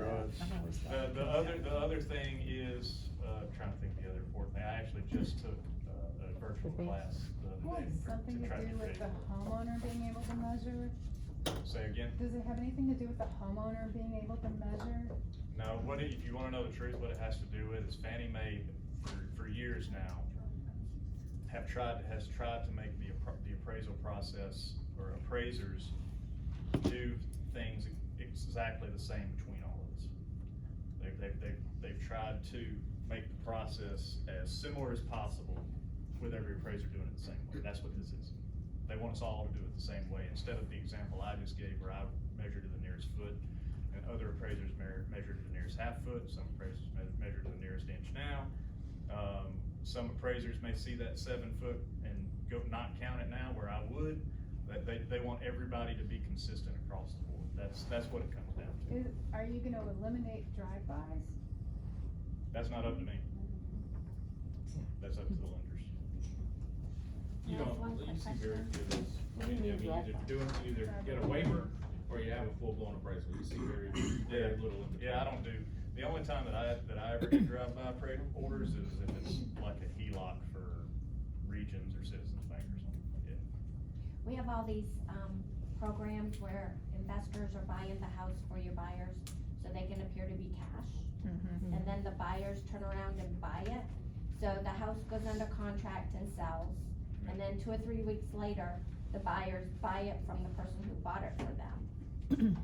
that. The other thing is, trying to think of the other important thing, I actually just took a virtual class the other day Something to try do get with ready. the homeowner being able to measure? Say again? Does it have anything to do with the homeowner being able to measure? No, if you wanna know the truth, what it has to do with is Fannie Mae, for years now, has tried to make the appraisal process, or appraisers, do things exactly the same between all of us. They've tried to make the process as similar as possible with every appraiser doing it the same way. That's what this is. They want us all to do it the same way, instead of the example I just gave where I measured to the nearest foot, and other appraisers measured to the nearest half foot, some appraisers measure to the nearest inch now. Some appraisers may see that 7 foot and not count it now where I would. They want everybody to be consistent across the board. That's what it comes down to. Are you gonna eliminate drive-bys? That's not up to me. That's up to the lenders. You see very few of those. Either get a waiver or you have a full-blown appraisal. You see very little in between. Yeah, I don't do, the only time that I ever get drive-by appraisal orders is if it's like a HELOC for Regions or Citizens Bank or something, yeah. We have all these, programs where investors are buying the house for your buyers, so they can appear to be cash. And then the buyers turn around and buy it, so the house goes under contract and sells, and then 2 or 3 weeks later, the buyers buy it from the person who bought it for them.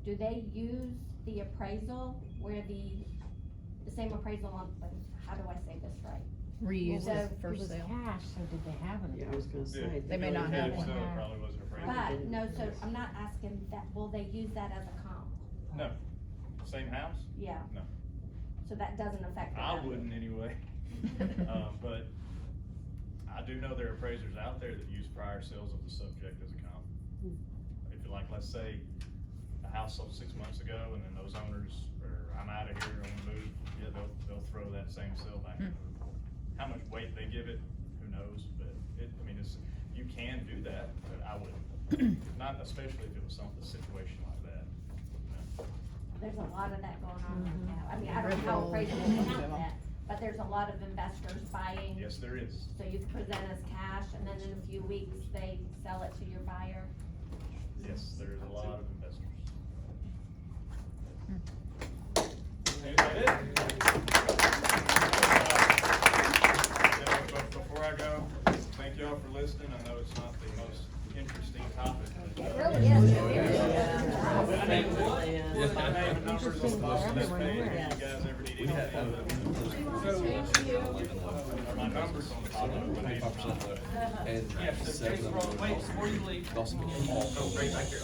Do they use the appraisal where the same appraisal on, how do I say this right? Reuse So- it for sale. cash, so did they have an Yeah, I was gonna say. They may not have one. So it probably wasn't appraisal. But, no, so I'm not asking that, will they use that as a comp? No. Same house? Yeah. No. So that doesn't affect the I value? wouldn't anyway. But I do know there are appraisers out there that use prior sales of the subject as a comp. If you like, let's say a house sold 6 months ago and then those owners I'm out of here, I wanna move, yeah, they'll throw that same sale back into the report. How much weight they give it, who knows, but you can do that, but I wouldn't. Not especially if it was a situation like that. No. There's a lot of that going on right now. I mean, I don't know how appraisals will count that, but there's a lot of investors buying. Yes, there is. So you present as cash, and then in a few weeks, they sell it to your buyer. Yes, there's a lot of investors. But before I go, thank y'all for listening. I know it's not the most interesting topic. It really is. My name and numbers on the bottom of that page, if you guys ever need anything. My numbers on the bottom of the page. And Yes, Jason Roland, wait, before you leave. Also, Go right back here.